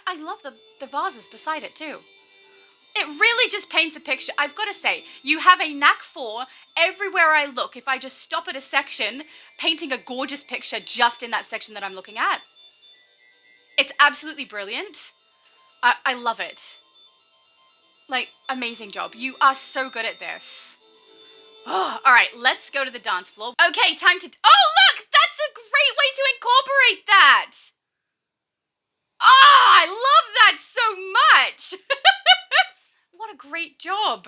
I love the vases beside it too. It really just paints a picture. I've got to say, you have a knack for, everywhere I look, if I just stop at a section, painting a gorgeous picture just in that section that I'm looking at. It's absolutely brilliant. I love it. Like, amazing job. You are so good at this. Oh, all right, let's go to the dance floor. Okay, time to... Oh, look! That's a great way to incorporate that! Oh, I love that so much! great job.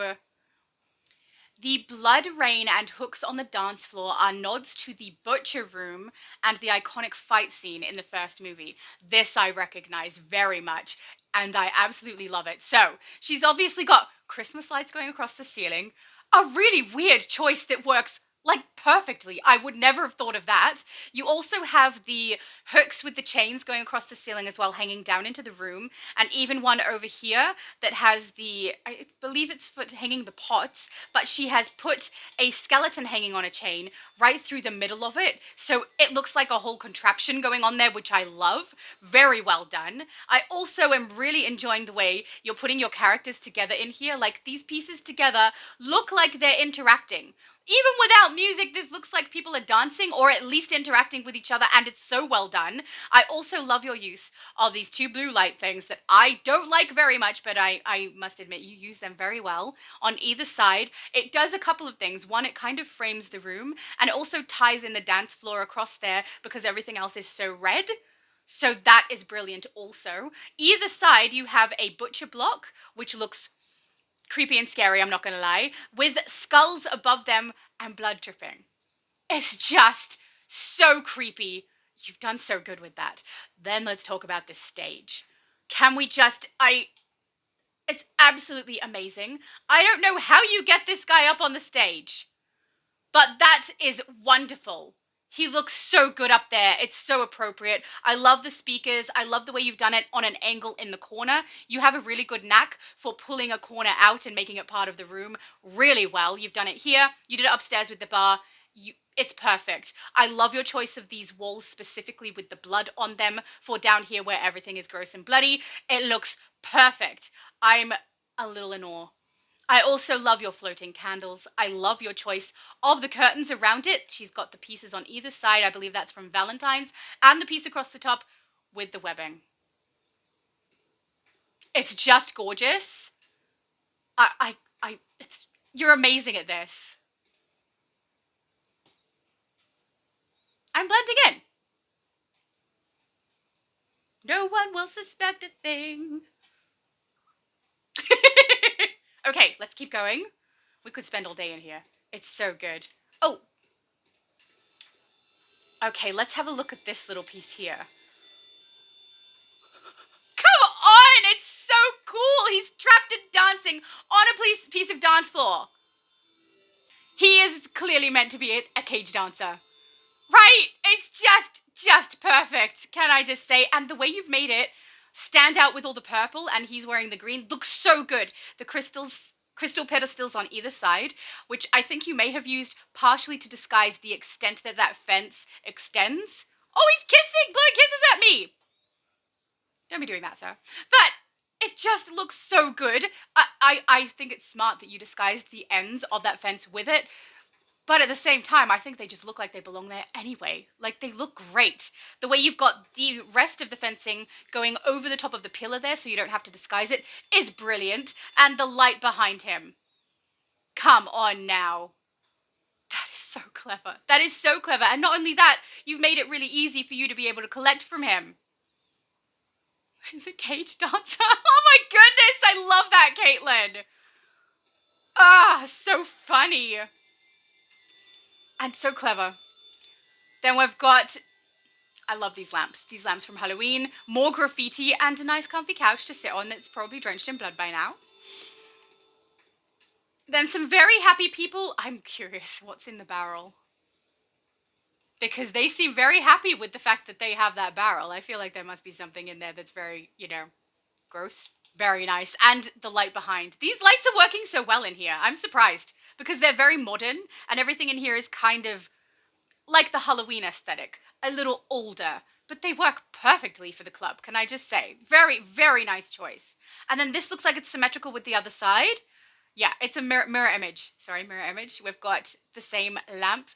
The blood rain and hooks on the dance floor are nods to the butcher room and the iconic fight scene in the first movie. This I recognize very much, and I absolutely love it. So, she's obviously got Christmas lights going across the ceiling, a really weird choice that works like perfectly. I would never have thought of that. You also have the hooks with the chains going across the ceiling as well, hanging down into the room, and even one over here that has the, I believe it's for hanging the pots, but she has put a skeleton hanging on a chain right through the middle of it, so it looks like a whole contraption going on there, which I love. Very well done. I also am really enjoying the way you're putting your characters together in here. Like, these pieces together look like they're interacting. Even without music, this looks like people are dancing or at least interacting with each other, and it's so well done. I also love your use of these two blue light things that I don't like very much, but I must admit you use them very well on either side. It does a couple of things. One, it kind of frames the room, and it also ties in the dance floor across there because everything else is so red. So that is brilliant also. Either side, you have a butcher block, which looks creepy and scary, I'm not going to lie, with skulls above them and blood dripping. It's just so creepy. You've done so good with that. Then let's talk about this stage. Can we just, it's absolutely amazing. I don't know how you get this guy up on the stage, but that is wonderful. He looks so good up there. It's so appropriate. I love the speakers. I love the way you've done it on an angle in the corner. You have a really good knack for pulling a corner out and making it part of the room really well. You've done it here. You did it upstairs with the bar. It's perfect. I love your choice of these walls specifically with the blood on them for down here where everything is gross and bloody. It looks perfect. I'm a little in awe. I also love your floating candles. I love your choice of the curtains around it. She's got the pieces on either side. I believe that's from Valentine's. And the piece across the top with the webbing. It's just gorgeous. You're amazing at this. I'm blending in. No one will suspect a thing. Okay, let's keep going. We could spend all day in here. It's so good. Oh. Okay, let's have a look at this little piece here. Come on! It's so cool! He's trapped and dancing on a piece of dance floor. He is clearly meant to be a cage dancer. Right? It's just perfect, can I just say? And the way you've made it stand out with all the purple and he's wearing the green looks so good. The crystal pedestals on either side, which I think you may have used partially to disguise the extent that that fence extends. Oh, he's kissing! Blowing kisses at me! Don't be doing that, sir. But it just looks so good. I think it's smart that you disguised the ends of that fence with it. But at the same time, I think they just look like they belong there anyway. Like, they look great. The way you've got the rest of the fencing going over the top of the pillar there so you don't have to disguise it is brilliant. And the light behind him. Come on now. That is so clever. That is so clever. And not only that, you've made it really easy for you to be able to collect from him. He's a cage dancer. Oh my goodness, I love that, Caitlin. Ah, so funny. And so clever. Then we've got, I love these lamps. These lamps from Halloween. More graffiti and a nice comfy couch to sit on that's probably drenched in blood by now. Then some very happy people. I'm curious what's in the barrel. Because they seem very happy with the fact that they have that barrel. I feel like there must be something in there that's very, gross. Very nice. And the light behind. These lights are working so well in here. I'm surprised. Because they're very modern. And everything in here is kind of like the Halloween aesthetic. A little older. But they work perfectly for the club, can I just say. Very, very nice choice. And then this looks like it's symmetrical with the other side. Yeah, it's a mirror image. Sorry, mirror image. We've got the same lamp,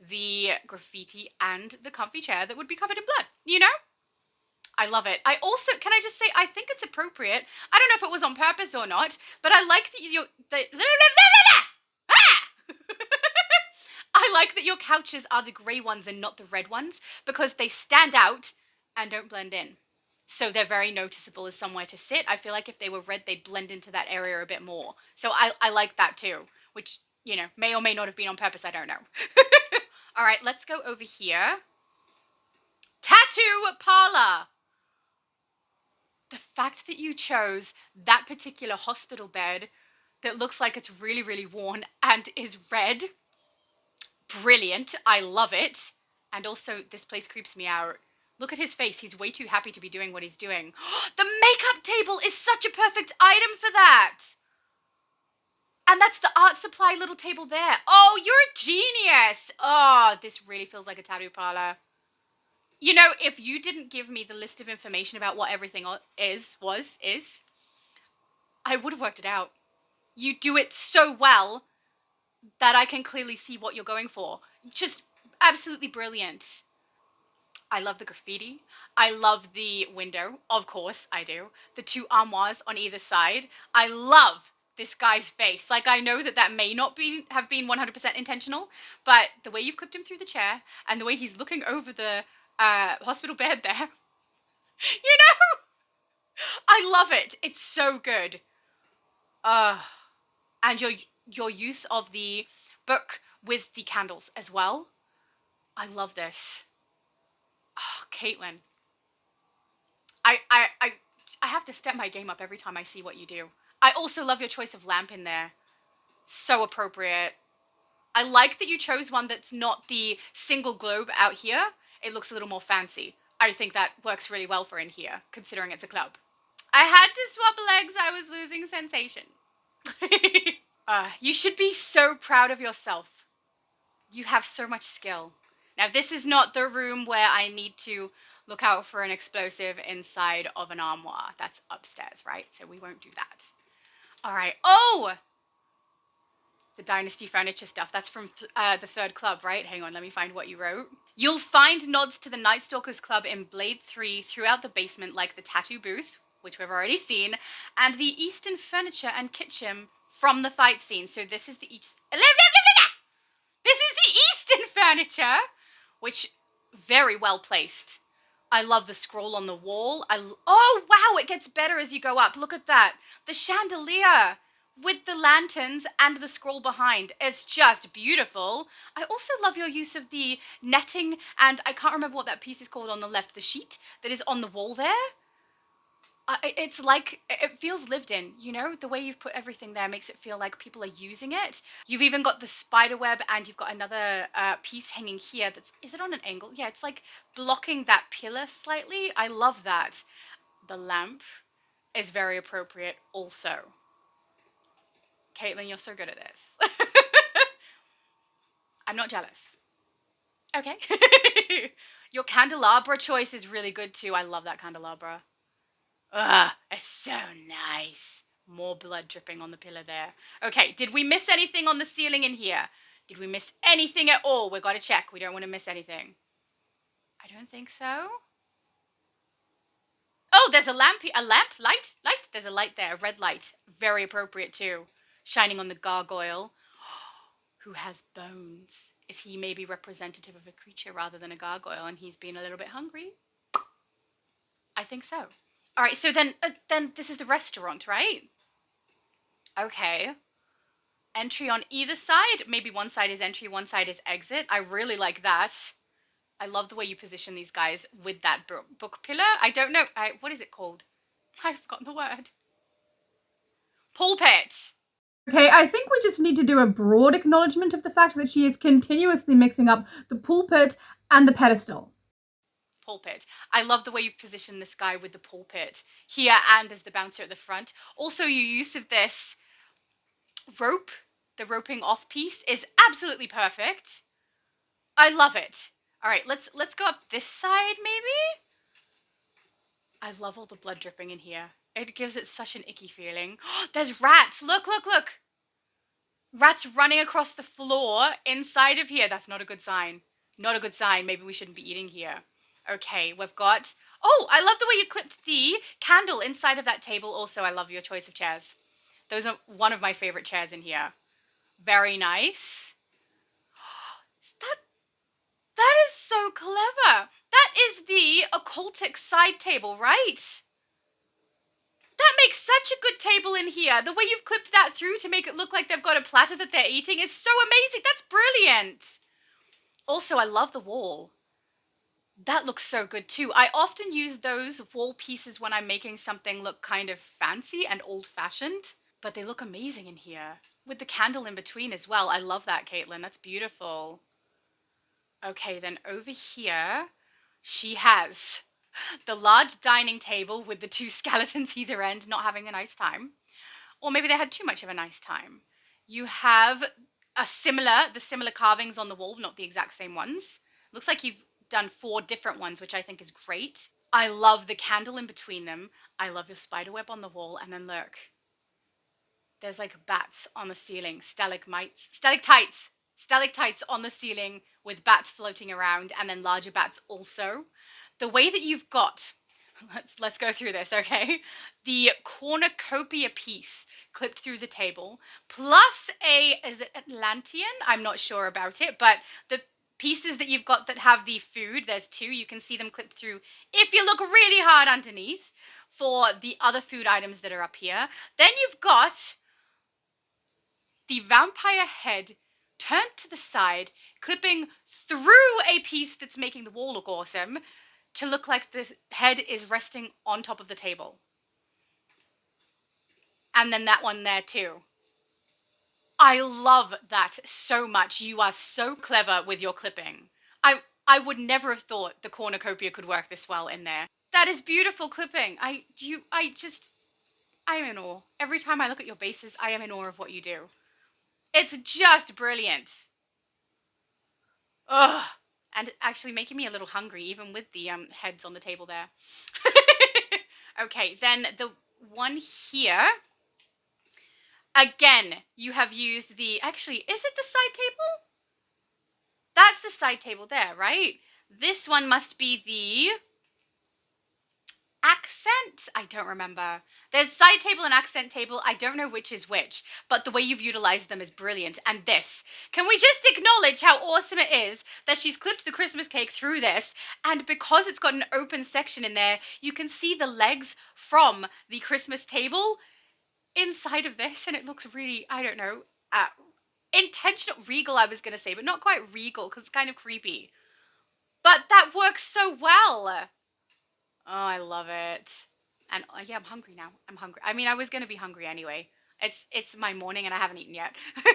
the graffiti, and the comfy chair that would be covered in blood. I love it. I also, can I just say, I think it's appropriate. I don't know if it was on purpose or not, but I like that I like that your couches are the grey ones and not the red ones because they stand out and don't blend in. So they're very noticeable as somewhere to sit. I feel like if they were red, they'd blend into that area a bit more. So I like that too, which, may or may not have been on purpose. I don't know. All right, let's go over here. Tattoo parlor. The fact that you chose that particular hospital bed that looks like it's really, really worn and is red, brilliant. I love it. And also, this place creeps me out. Look at his face. He's way too happy to be doing what he's doing. The makeup table is such a perfect item for that. And that's the art supply little table there. Oh, you're a genius. Oh, this really feels like a tattoo parlor. If you didn't give me the list of information about what everything is, I would have worked it out. You do it so well that I can clearly see what you're going for. Just absolutely brilliant. I love the graffiti. I love the window. Of course, I do. The two armoires on either side. I love this guy's face. Like, I know that may not have been 100% intentional, but the way you've clipped him through the chair and the way he's looking over the hospital bed there, I love it. It's so good. And your use of the book with the candles as well. I love this. Oh, Caitlin. I have to step my game up every time I see what you do. I also love your choice of lamp in there. So appropriate. I like that you chose one that's not the single globe out here. It looks a little more fancy. I think that works really well for in here, considering it's a club. I had to swap legs. I was losing sensation. You should be so proud of yourself. You have so much skill. Now, this is not the room where I need to look out for an explosive inside of an armoire. That's upstairs, right? So we won't do that. All right. Oh! The Dynasty furniture stuff. That's from the third club, right? Hang on, let me find what you wrote. You'll find nods to the Night Stalkers Club in Blade 3 throughout the basement, like the tattoo booth, which we've already seen, and the Eastern furniture and kitchen from the fight scene. So this is the This is the Eastern furniture, which very well placed. I love the scroll on the wall. Oh, wow, it gets better as you go up. Look at that. The chandelier with the lanterns and the scroll behind. It's just beautiful. I also love your use of the netting, and I can't remember what that piece is called on the left, the sheet that is on the wall there. It's like, it feels lived in, the way you've put everything there makes it feel like people are using it. You've even got the spider web, and you've got another piece hanging here is it on an angle? Yeah, it's like blocking that pillar slightly. I love that. The lamp is very appropriate also. Caitlin, you're so good at this. I'm not jealous. Okay. Your candelabra choice is really good too. I love that candelabra. Ugh, it's so nice. More blood dripping on the pillar there. Okay, did we miss anything on the ceiling in here? Did we miss anything at all? We've got to check. We don't want to miss anything. I don't think so. Oh, there's a lamp. Light. There's a light there, a red light. Very appropriate too. Shining on the gargoyle. Who has bones. Is he maybe representative of a creature rather than a gargoyle, and he's been a little bit hungry? I think so. All right, so then this is the restaurant, right? Okay. Entry on either side. Maybe one side is entry, one side is exit. I really like that. I love the way you position these guys with that book pillar. I don't know. What is it called? I've forgotten the word. Pulpit. Okay, I think we just need to do a broad acknowledgement of the fact that she is continuously mixing up the pulpit and the pedestal. Pulpit. I love the way you've positioned this guy with the pulpit here and as the bouncer at the front. Also, your use of this rope, the roping off piece, is absolutely perfect. I love it. All right, let's go up this side maybe. I love all the blood dripping in here. It gives it such an icky feeling. There's rats. Look. Rats running across the floor inside of here. That's not a good sign. Not a good sign. Maybe we shouldn't be eating here. Okay, we've got... Oh, I love the way you clipped the candle inside of that table. Also, I love your choice of chairs. Those are one of my favorite chairs in here. Very nice. That is so clever. That is the occultic side table, right? That makes such a good table in here. The way you've clipped that through to make it look like they've got a platter that they're eating is so amazing. That's brilliant. Also, I love the wall. That looks so good too. I often use those wall pieces when I'm making something look kind of fancy and old-fashioned, but they look amazing in here. With the candle in between as well. I love that, Caitlin. That's beautiful. Okay, then over here, she has the large dining table with the two skeletons either end not having a nice time. Or maybe they had too much of a nice time. You have the similar carvings on the wall, not the exact same ones. Looks like you've done 4 different ones, which I think is great. I love the candle in between them. I love your spider web on the wall. And then look, there's like bats on the ceiling, stalactites on the ceiling with bats floating around, and then larger bats also. The way that you've got, let's go through this, okay? The cornucopia piece clipped through the table, plus is it Atlantean? I'm not sure about it, but the pieces that you've got that have the food, there's 2, you can see them clipped through if you look really hard underneath for the other food items that are up here. Then you've got the vampire head turned to the side, clipping through a piece that's making the wall look awesome to look like the head is resting on top of the table. And then that one there too. I love that so much. You are so clever with your clipping. I would never have thought the cornucopia could work this well in there. That is beautiful clipping. I am in awe. Every time I look at your bases, I am in awe of what you do. It's just brilliant. Ugh. And actually making me a little hungry, even with the heads on the table there. Okay, then the one here. Again, you have used the... Actually, is it the side table? That's the side table there, right? This one must be the... accent? I don't remember. There's side table and accent table. I don't know which is which, but the way you've utilized them is brilliant. And this, can we just acknowledge how awesome it is that she's clipped the Christmas cake through this, and because it's got an open section in there, you can see the legs from the Christmas table inside of this, and it looks really, I don't know, intentional, regal I was going to say, but not quite regal because it's kind of creepy. But that works so well. Oh, I love it. And yeah, I'm hungry now. I'm hungry. I mean, I was going to be hungry anyway. It's my morning and I haven't eaten yet. I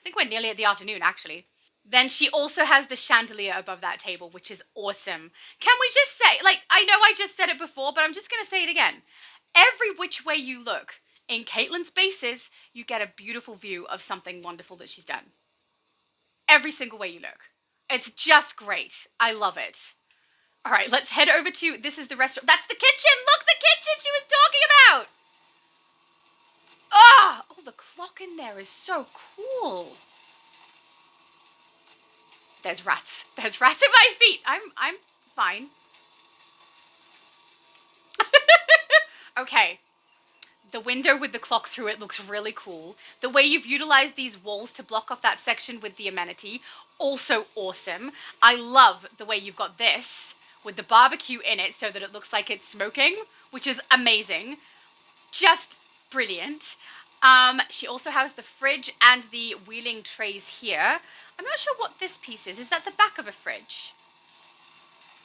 think we're nearly at the afternoon, actually. Then she also has the chandelier above that table, which is awesome. Can we just say, like, I know I just said it before, but I'm just going to say it again. Every which way you look in Caitlin's bases, you get a beautiful view of something wonderful that she's done. Every single way you look. It's just great. I love it. All right, let's head over to, this is the restaurant. That's the kitchen. Look, the kitchen she was talking about. Ah, oh, the clock in there is so cool. There's rats. There's rats at my feet. I'm fine. Okay. The window with the clock through it looks really cool. The way you've utilized these walls to block off that section with the amenity, also awesome. I love the way you've got this with the barbecue in it so that it looks like it's smoking, which is amazing. Just brilliant. She also has the fridge and the wheeling trays here. I'm not sure what this piece is. Is that the back of a fridge?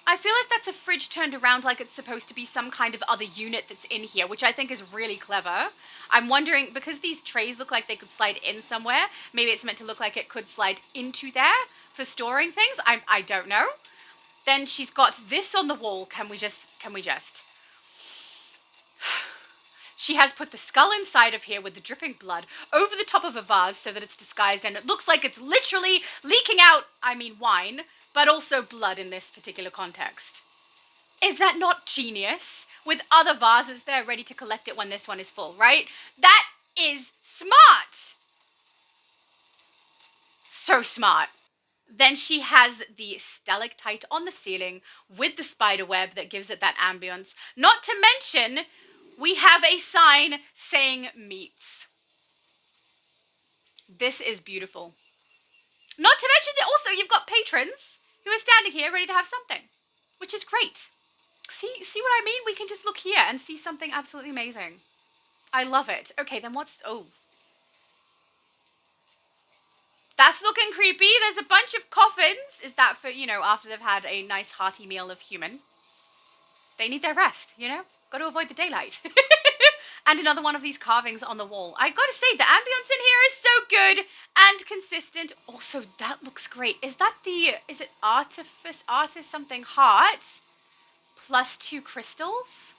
I feel like that's a fridge turned around like it's supposed to be some kind of other unit that's in here, which I think is really clever. I'm wondering, because these trays look like they could slide in somewhere, maybe it's meant to look like it could slide into there for storing things. I don't know. Then she's got this on the wall. Can we just? She has put the skull inside of here with the dripping blood over the top of a vase so that it's disguised and it looks like it's literally leaking out, wine, but also blood in this particular context. Is that not genius? With other vases there ready to collect it when this one is full, right? That is smart! So smart. Then she has the stalactite on the ceiling with the spider web that gives it that ambience. Not to mention, we have a sign saying meats. This is beautiful. Not to mention that also you've got patrons who are standing here ready to have something. which is great. See what I mean? We can just look here and see something absolutely amazing. I love it. Okay, then what's... Oh. That's looking creepy. There's a bunch of coffins. Is that for, after they've had a nice hearty meal of human? They need their rest, Got to avoid the daylight. And another one of these carvings on the wall. I gotta say, the ambience in here is so good and consistent. Also, that looks great. Is it artist something heart plus 2 crystals?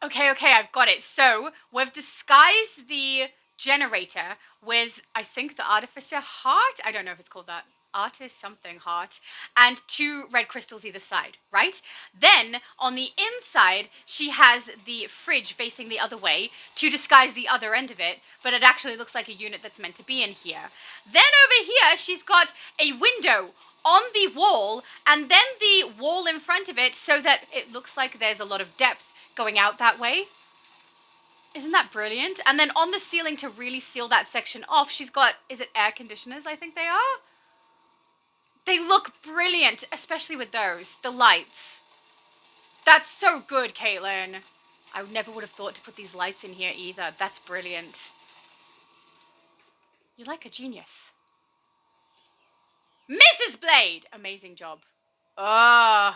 Okay, I've got it. So, we've disguised the generator with, I think, the artificer heart. I don't know if it's called that. Artist something heart. And 2 red crystals either side, right? Then, on the inside, she has the fridge facing the other way to disguise the other end of it, but it actually looks like a unit that's meant to be in here. Then over here, she's got a window on the wall, and then the wall in front of it so that it looks like there's a lot of depth going out that way. Isn't that brilliant? And then on the ceiling to really seal that section off, she's got, is it air conditioners, I think they are? They look brilliant, especially with those, the lights. That's so good, Caitlin. I never would have thought to put these lights in here either. That's brilliant. You're like a genius. MrsBlade! Amazing job. Oh,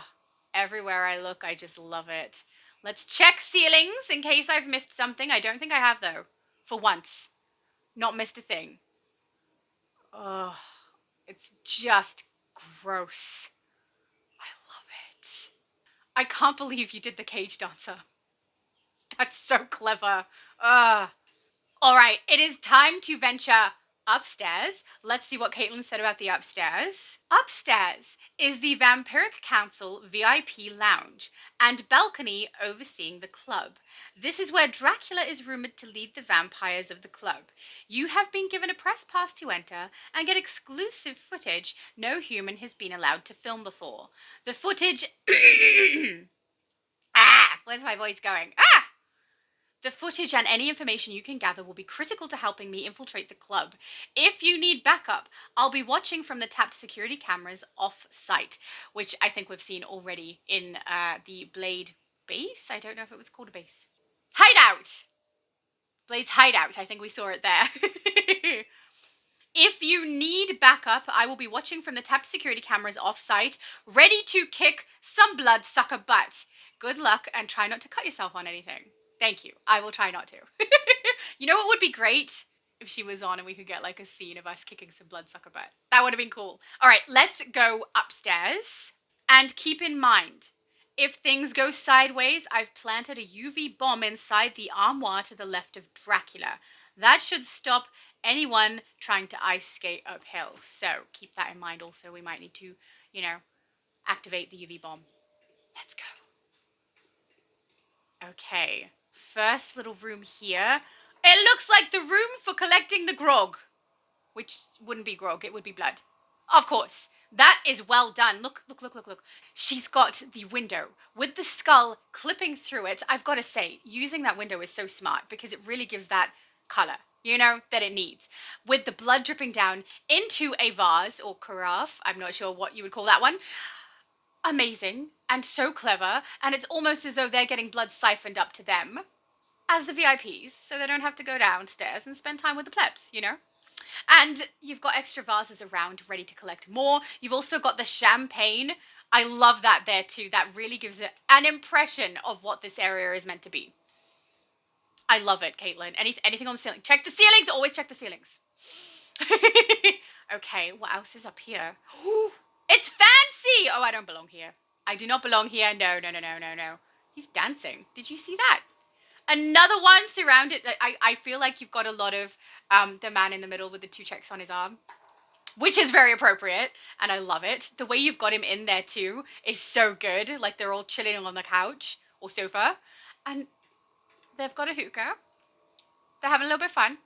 everywhere I look, I just love it. Let's check ceilings in case I've missed something. I don't think I have, though. For once. Not missed a thing. Oh, it's just gross. I love it. I can't believe you did the cage dancer. That's so clever. Ugh. All right, it is time to venture upstairs. Let's see what Caitlin said about the upstairs. Upstairs is the Vampiric Council VIP lounge and balcony overseeing the club. This is where Dracula is rumored to lead the vampires of the club. You have been given a press pass to enter and get exclusive footage no human has been allowed to film before. The footage... where's my voice going? The footage and any information you can gather will be critical to helping me infiltrate the club. If you need backup, I'll be watching from the tapped security cameras off-site, which I think we've seen already in the Blade base. I don't know if it was called a base. Hideout! Blade's hideout. I think we saw it there. If you need backup, I will be watching from the tapped security cameras off-site, ready to kick some bloodsucker butt. Good luck and try not to cut yourself on anything. Thank you. I will try not to. You know what would be great? If she was on and we could get like a scene of us kicking some bloodsucker butt. That would have been cool. All right, let's go upstairs. And keep in mind, if things go sideways, I've planted a UV bomb inside the armoire to the left of Dracula. That should stop anyone trying to ice skate uphill. So keep that in mind also. We might need to, activate the UV bomb. Let's go. Okay, first little room here. It looks like the room for collecting the grog. Which wouldn't be grog, it would be blood. Of course. That is well done. Look. She's got the window with the skull clipping through it. I've got to say, using that window is so smart because it really gives that color, that it needs. With the blood dripping down into a vase or carafe. I'm not sure what you would call that one. Amazing and so clever, and it's almost as though they're getting blood siphoned up to them as the VIPs, so they don't have to go downstairs and spend time with the plebs, And you've got extra vases around ready to collect more. You've also got the champagne. I love that there too. That really gives it an impression of what this area is meant to be. I love it, Caitlin. Anything on the ceiling? Check the ceilings. Always check the ceilings. Okay, what else is up here? It's fancy! Oh, I don't belong here. I do not belong here. No. He's dancing. Did you see that? Another one surrounded. I feel like you've got a lot of the man in the middle with the 2 checks on his arm, which is very appropriate, and I love it. The way you've got him in there too is so good. Like they're all chilling on the couch or sofa, and they've got a hookah. They're having a little bit of fun.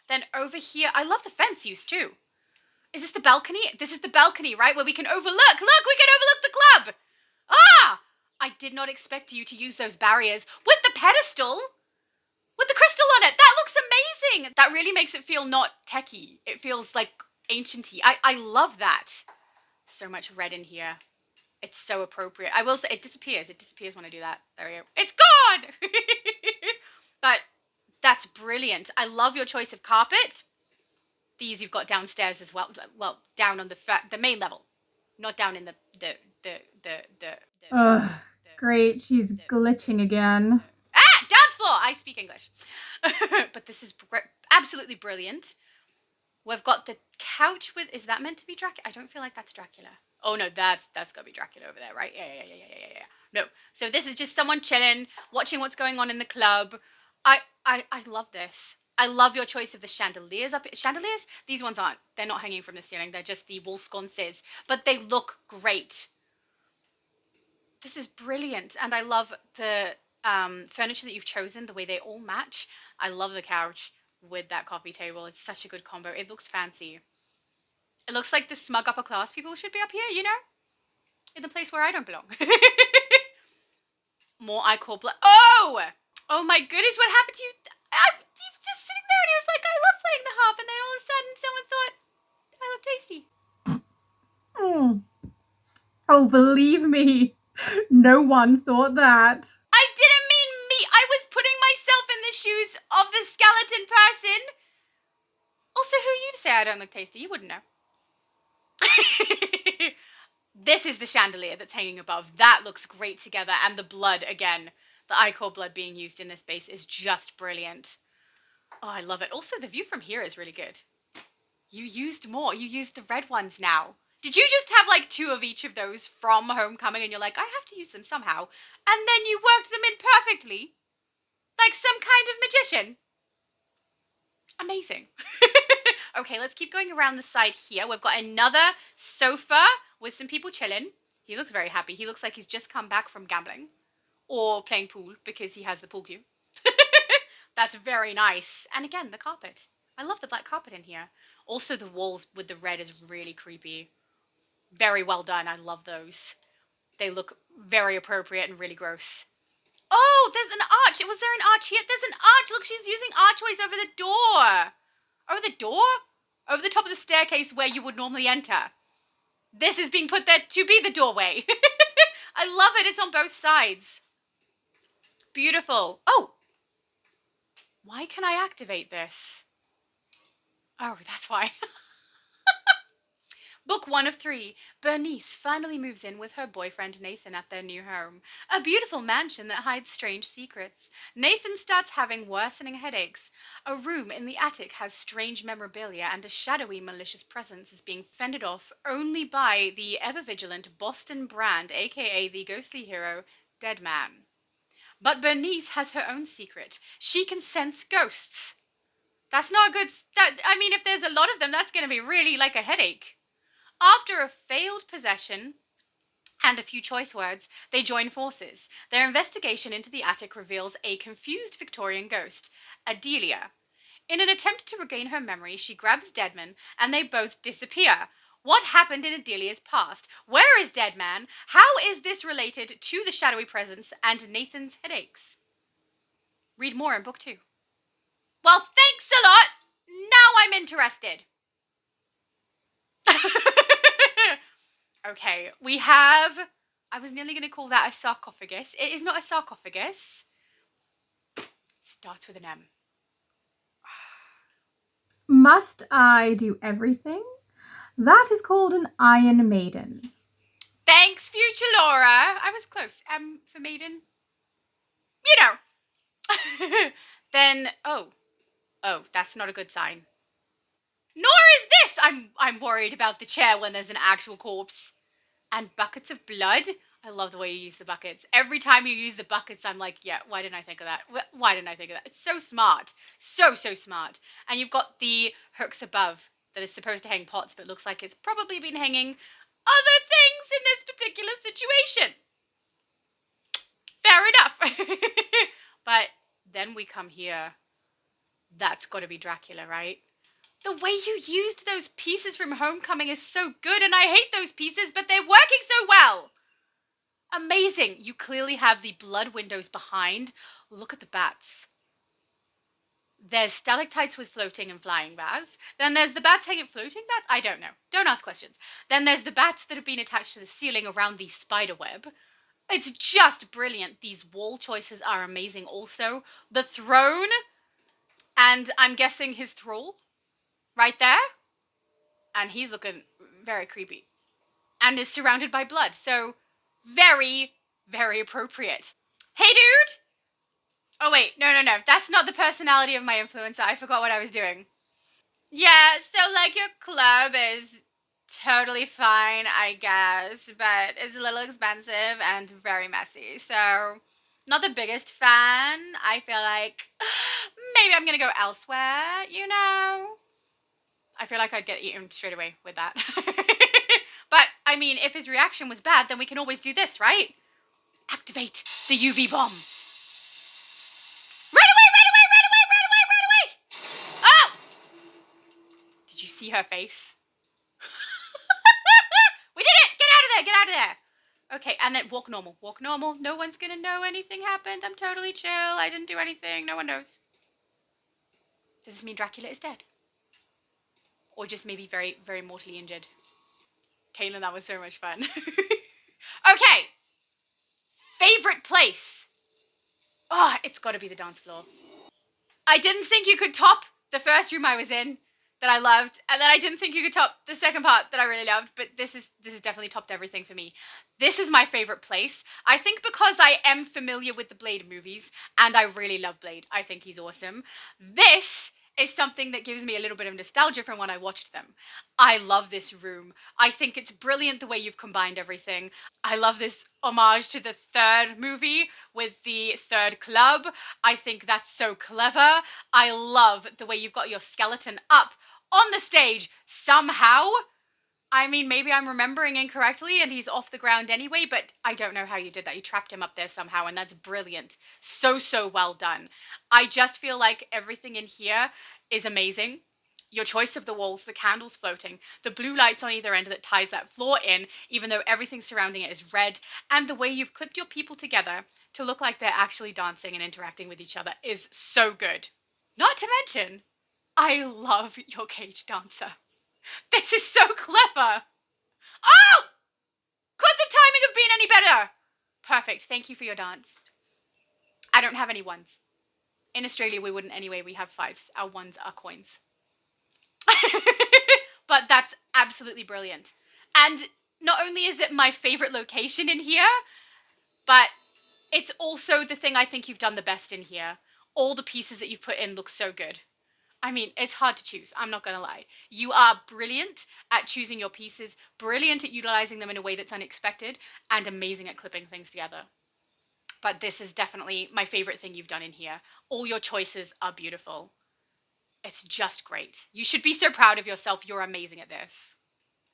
Then over here, I love the fence use too. Is this the balcony? This is the balcony, right? Where we can overlook. Look, we can overlook the club. I did not expect you to use those barriers with the pedestal. With the crystal on it. That looks amazing. That really makes it feel not techie. It feels like ancient-y. I love that. So much red in here. It's so appropriate. I will say it disappears. It disappears when I do that. There we go. It's gone! But that's brilliant. I love your choice of carpet. These you've got downstairs as well. Well, down on the main level, not down in Ugh, great. She's glitching again. dance floor. I speak English, but this is absolutely brilliant. We've got the couch with. Is that meant to be Dracula? I don't feel like that's Dracula. Oh no, that's gotta be Dracula over there, right? Yeah. No, so this is just someone chilling, watching what's going on in the club. I love this. I love your choice of the chandeliers up. Chandeliers? These ones aren't. They're not hanging from the ceiling. They're just the wall sconces, but they look great. This is brilliant, and I love the furniture that you've chosen. The way they all match. I love the couch with that coffee table. It's such a good combo. It looks fancy. It looks like the smug upper class people should be up here, you know? In the place where I don't belong. More I call Oh! Oh my goodness, what happened to you? He was just sitting there and he was like, I love playing the harp. And then all of a sudden someone thought, I look tasty. Mm. Oh, believe me, no one thought that. I didn't mean me. I was putting myself in the shoes of the skeleton person. Also, who are you to say I don't look tasty? You wouldn't know. This is the chandelier that's hanging above. That looks great together. And the blood, again, the ichor blood being used in this base is just brilliant. Oh, I love it. Also, the view from here is really good. You used more. You used the red ones now. Did you just have like 2 of each of those from Homecoming and you're like, I have to use them somehow? And then you worked them in perfectly? Like some kind of magician? Amazing. Okay, let's keep going around the side here. We've got another sofa with some people chilling. He looks very happy. He looks like he's just come back from gambling or playing pool because he has the pool cue. That's very nice. And again, the carpet. I love the black carpet in here. Also, the walls with the red is really creepy. Very well done. I love those. They look very appropriate and really gross. Oh, there's an arch. Was there an arch here? There's an arch. Look, she's using archways over the door. Over the door? Over the top of the staircase where you would normally enter. This is being put there to be the doorway. I love it. It's on both sides. Beautiful. Oh. Why can I activate this? Oh, that's why. Book 1 of 3. Bernice finally moves in with her boyfriend Nathan at their new home. A beautiful mansion that hides strange secrets. Nathan starts having worsening headaches. A room in the attic has strange memorabilia and a shadowy malicious presence is being fended off only by the ever-vigilant Boston Brand, aka the ghostly hero, Deadman. But Bernice has her own secret. She can sense ghosts. That's not a good... I mean, if there's a lot of them, that's going to be really like a headache. After a failed possession and a few choice words, they join forces. Their investigation into the attic reveals a confused Victorian ghost, Adelia. In an attempt to regain her memory, she grabs Deadman and they both disappear. What happened in Adelia's past? Where is Deadman? How is this related to the shadowy presence and Nathan's headaches? Read more in book 2. Well, thanks a lot. Now I'm interested. Okay, we have... I was nearly going to call that a sarcophagus. It is not a sarcophagus. Starts with an M. Must I do everything? That is called an Iron Maiden. Thanks, future Laura. I was close. M for maiden. You know. Then, oh, that's not a good sign. Nor is this. I'm worried about the chair when there's an actual corpse. And buckets of blood. I love the way you use the buckets. Every time you use the buckets, I'm like, yeah, why didn't I think of that? Why didn't I think of that? It's so smart. So smart. And you've got the hooks above that is supposed to hang pots, but looks like it's probably been hanging other things in this particular situation. Fair enough. But then we come here. That's got to be Dracula, right? The way you used those pieces from Homecoming is so good, and I hate those pieces, but they're working so well. Amazing. You clearly have the blood windows behind. Look at the bats. There's stalactites with floating and flying bats. Then there's the bats hanging floating bats? I don't know. Don't ask questions. Then there's the bats that have been attached to the ceiling around the spider web. It's just brilliant. These wall choices are amazing also. The throne, and I'm guessing his thrall, right there. And he's looking very creepy. And is surrounded by blood. So, very, very appropriate. Hey, dude! Oh, wait. No. That's not the personality of my influencer. I forgot what I was doing. Yeah, so, like, your club is totally fine, I guess, but it's a little expensive and very messy. So, not the biggest fan. I feel like maybe I'm gonna go elsewhere, you know? I feel like I'd get eaten straight away with that. But, I mean, if his reaction was bad, then we can always do this, right? Activate the UV bomb. Right away, right away, right away, right away, right away! Oh! Did you see her face? We did it! Get out of there, get out of there! Okay, and then walk normal. Walk normal. No one's gonna know anything happened. I'm totally chill. I didn't do anything. No one knows. Does this mean Dracula is dead? Or just maybe very, very mortally injured? Caitlin, that was so much fun. Okay. Favorite place? Oh, it's gotta be the dance floor. I didn't think you could top the first room I was in that I loved, and then I didn't think you could top the second part that I really loved, but this is definitely topped everything for me. This is my favorite place. I think because I am familiar with the Blade movies, and I really love Blade. I think he's awesome. This is something that gives me a little bit of nostalgia from when I watched them. I love this room. I think it's brilliant the way you've combined everything. I love this homage to the third movie with the third club. I think that's so clever. I love the way you've got your skeleton up on the stage somehow. I mean, maybe I'm remembering incorrectly and he's off the ground anyway, but I don't know how you did that. You trapped him up there somehow, and that's brilliant. So well done. I just feel like everything in here is amazing. Your choice of the walls, the candles floating, the blue lights on either end that ties that floor in, even though everything surrounding it is red, and the way you've clipped your people together to look like they're actually dancing and interacting with each other is so good. Not to mention, I love your cage dancer. This is so clever. Oh! Could the timing have been any better? Perfect. Thank you for your dance. I don't have any ones. In Australia, we wouldn't anyway. We have fives. Our ones are coins. But that's absolutely brilliant. And not only is it my favorite location in here, but it's also the thing I think you've done the best in here. All the pieces that you've put in look so good. I mean, it's hard to choose. I'm not going to lie. You are brilliant at choosing your pieces, brilliant at utilizing them in a way that's unexpected, and amazing at clipping things together. But this is definitely my favorite thing you've done in here. All your choices are beautiful. It's just great. You should be so proud of yourself. You're amazing at this.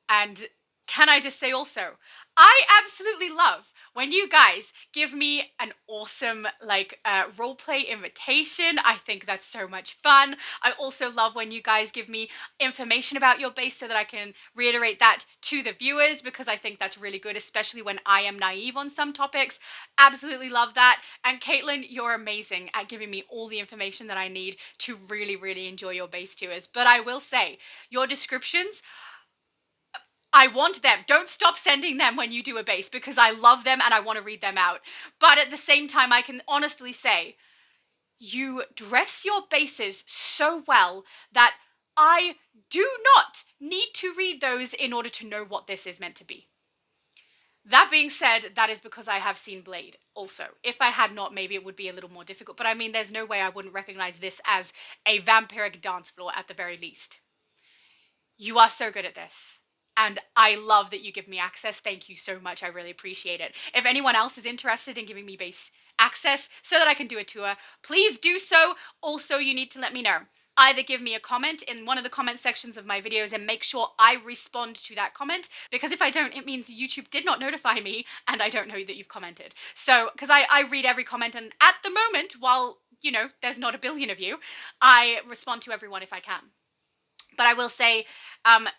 And can I just say also, I absolutely love when you guys give me an awesome roleplay invitation. I think that's so much fun. I also love when you guys give me information about your base so that I can reiterate that to the viewers, because I think that's really good, especially when I am naive on some topics. Absolutely love that. And Caitlin, you're amazing at giving me all the information that I need to really, really enjoy your base tours. But I will say, your descriptions, I want them. Don't stop sending them when you do a base, because I love them and I want to read them out. But at the same time, I can honestly say, you dress your bases so well that I do not need to read those in order to know what this is meant to be. That being said, that is because I have seen Blade also. If I had not, maybe it would be a little more difficult. But I mean, there's no way I wouldn't recognize this as a vampiric dance floor at the very least. You are so good at this. And I love that you give me access. Thank you so much. I really appreciate it. If anyone else is interested in giving me base access so that I can do a tour, please do so. Also, you need to let me know. Either give me a comment in one of the comment sections of my videos and make sure I respond to that comment, because if I don't, it means YouTube did not notify me and I don't know that you've commented. So, because I read every comment, and at the moment, while, you know, there's not a billion of you, I respond to everyone if I can. But I will say,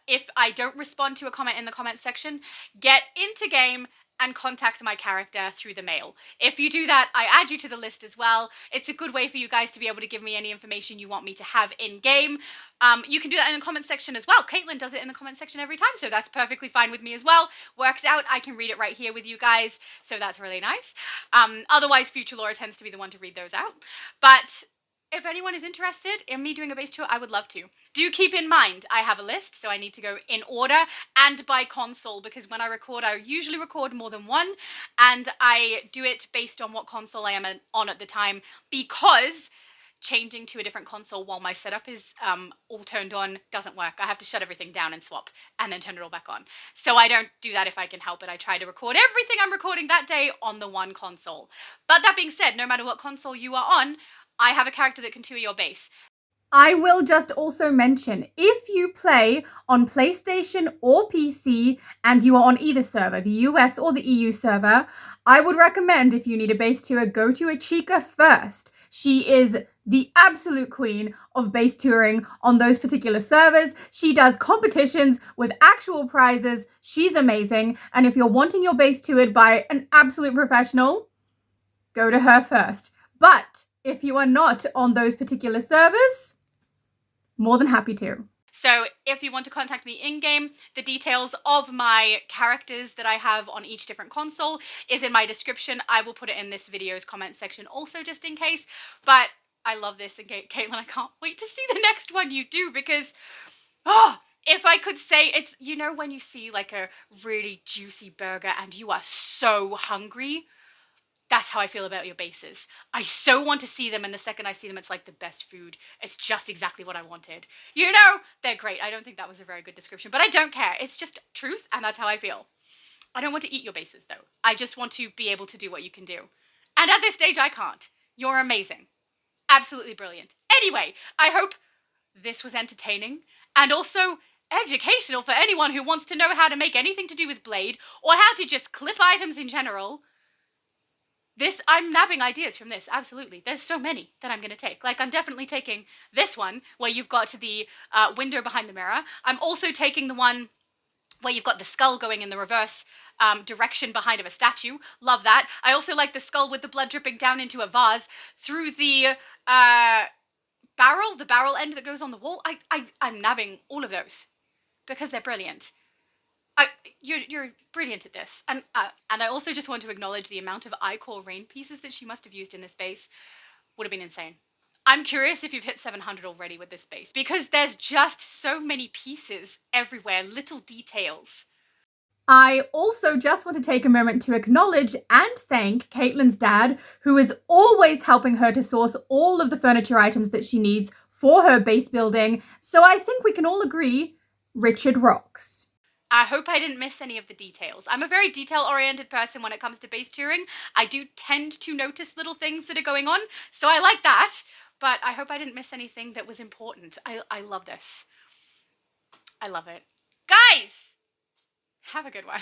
if I don't respond to a comment in the comment section, get into game and contact my character through the mail. If you do that, I add you to the list as well. It's a good way for you guys to be able to give me any information you want me to have in game. You can do that in the comment section as well. Caitlin does it in the comment section every time, so that's perfectly fine with me as well. Works out. I can read it right here with you guys, so that's really nice. Otherwise, Future Laura tends to be the one to read those out. But if anyone is interested in me doing a base tour, I would love to. Do keep in mind, I have a list, so I need to go in order and by console, because when I record, I usually record more than one, and I do it based on what console I am on at the time, because changing to a different console while my setup is all turned on doesn't work. I have to shut everything down and swap, and then turn it all back on. So I don't do that if I can help it. I try to record everything I'm recording that day on the one console. But that being said, no matter what console you are on, I have a character that can tour your base. I will just also mention, if you play on PlayStation or PC and you are on either server, the US or the EU server, I would recommend, if you need a base tour, go to Achika first. She is the absolute queen of base touring on those particular servers. She does competitions with actual prizes. She's amazing. And if you're wanting your base toured by an absolute professional, go to her first. But if you are not on those particular servers, more than happy to. So if you want to contact me in-game, the details of my characters that I have on each different console is in my description. I will put it in this video's comment section also, just in case. But I love this, and Caitlin, I can't wait to see the next one you do, because, if I could say, it's, you know, when you see like a really juicy burger and you are so hungry, that's how I feel about your bases. I so want to see them, and the second I see them, it's like the best food. It's just exactly what I wanted. You know, they're great. I don't think that was a very good description, but I don't care. It's just truth, and that's how I feel. I don't want to eat your bases, though. I just want to be able to do what you can do. And at this stage, I can't. You're amazing. Absolutely brilliant. Anyway, I hope this was entertaining and also educational for anyone who wants to know how to make anything to do with Blade, or how to just clip items in general. I'm nabbing ideas from this, absolutely. There's so many that I'm going to take. Like, I'm definitely taking this one, where you've got the window behind the mirror. I'm also taking the one where you've got the skull going in the reverse direction behind of a statue. Love that. I also like the skull with the blood dripping down into a vase through the barrel end that goes on the wall. I'm nabbing all of those because they're brilliant. You're brilliant at this. And I also just want to acknowledge the amount of I-core rain pieces that she must have used in this base. Would have been insane. I'm curious if you've hit 700 already with this base, because there's just so many pieces everywhere, little details. I also just want to take a moment to acknowledge and thank Caitlin's dad, who is always helping her to source all of the furniture items that she needs for her base building. So I think we can all agree, Richard rocks. I hope I didn't miss any of the details. I'm a very detail-oriented person when it comes to base touring. I do tend to notice little things that are going on, so I like that. But I hope I didn't miss anything that was important. I love this. I love it. Guys, have a good one.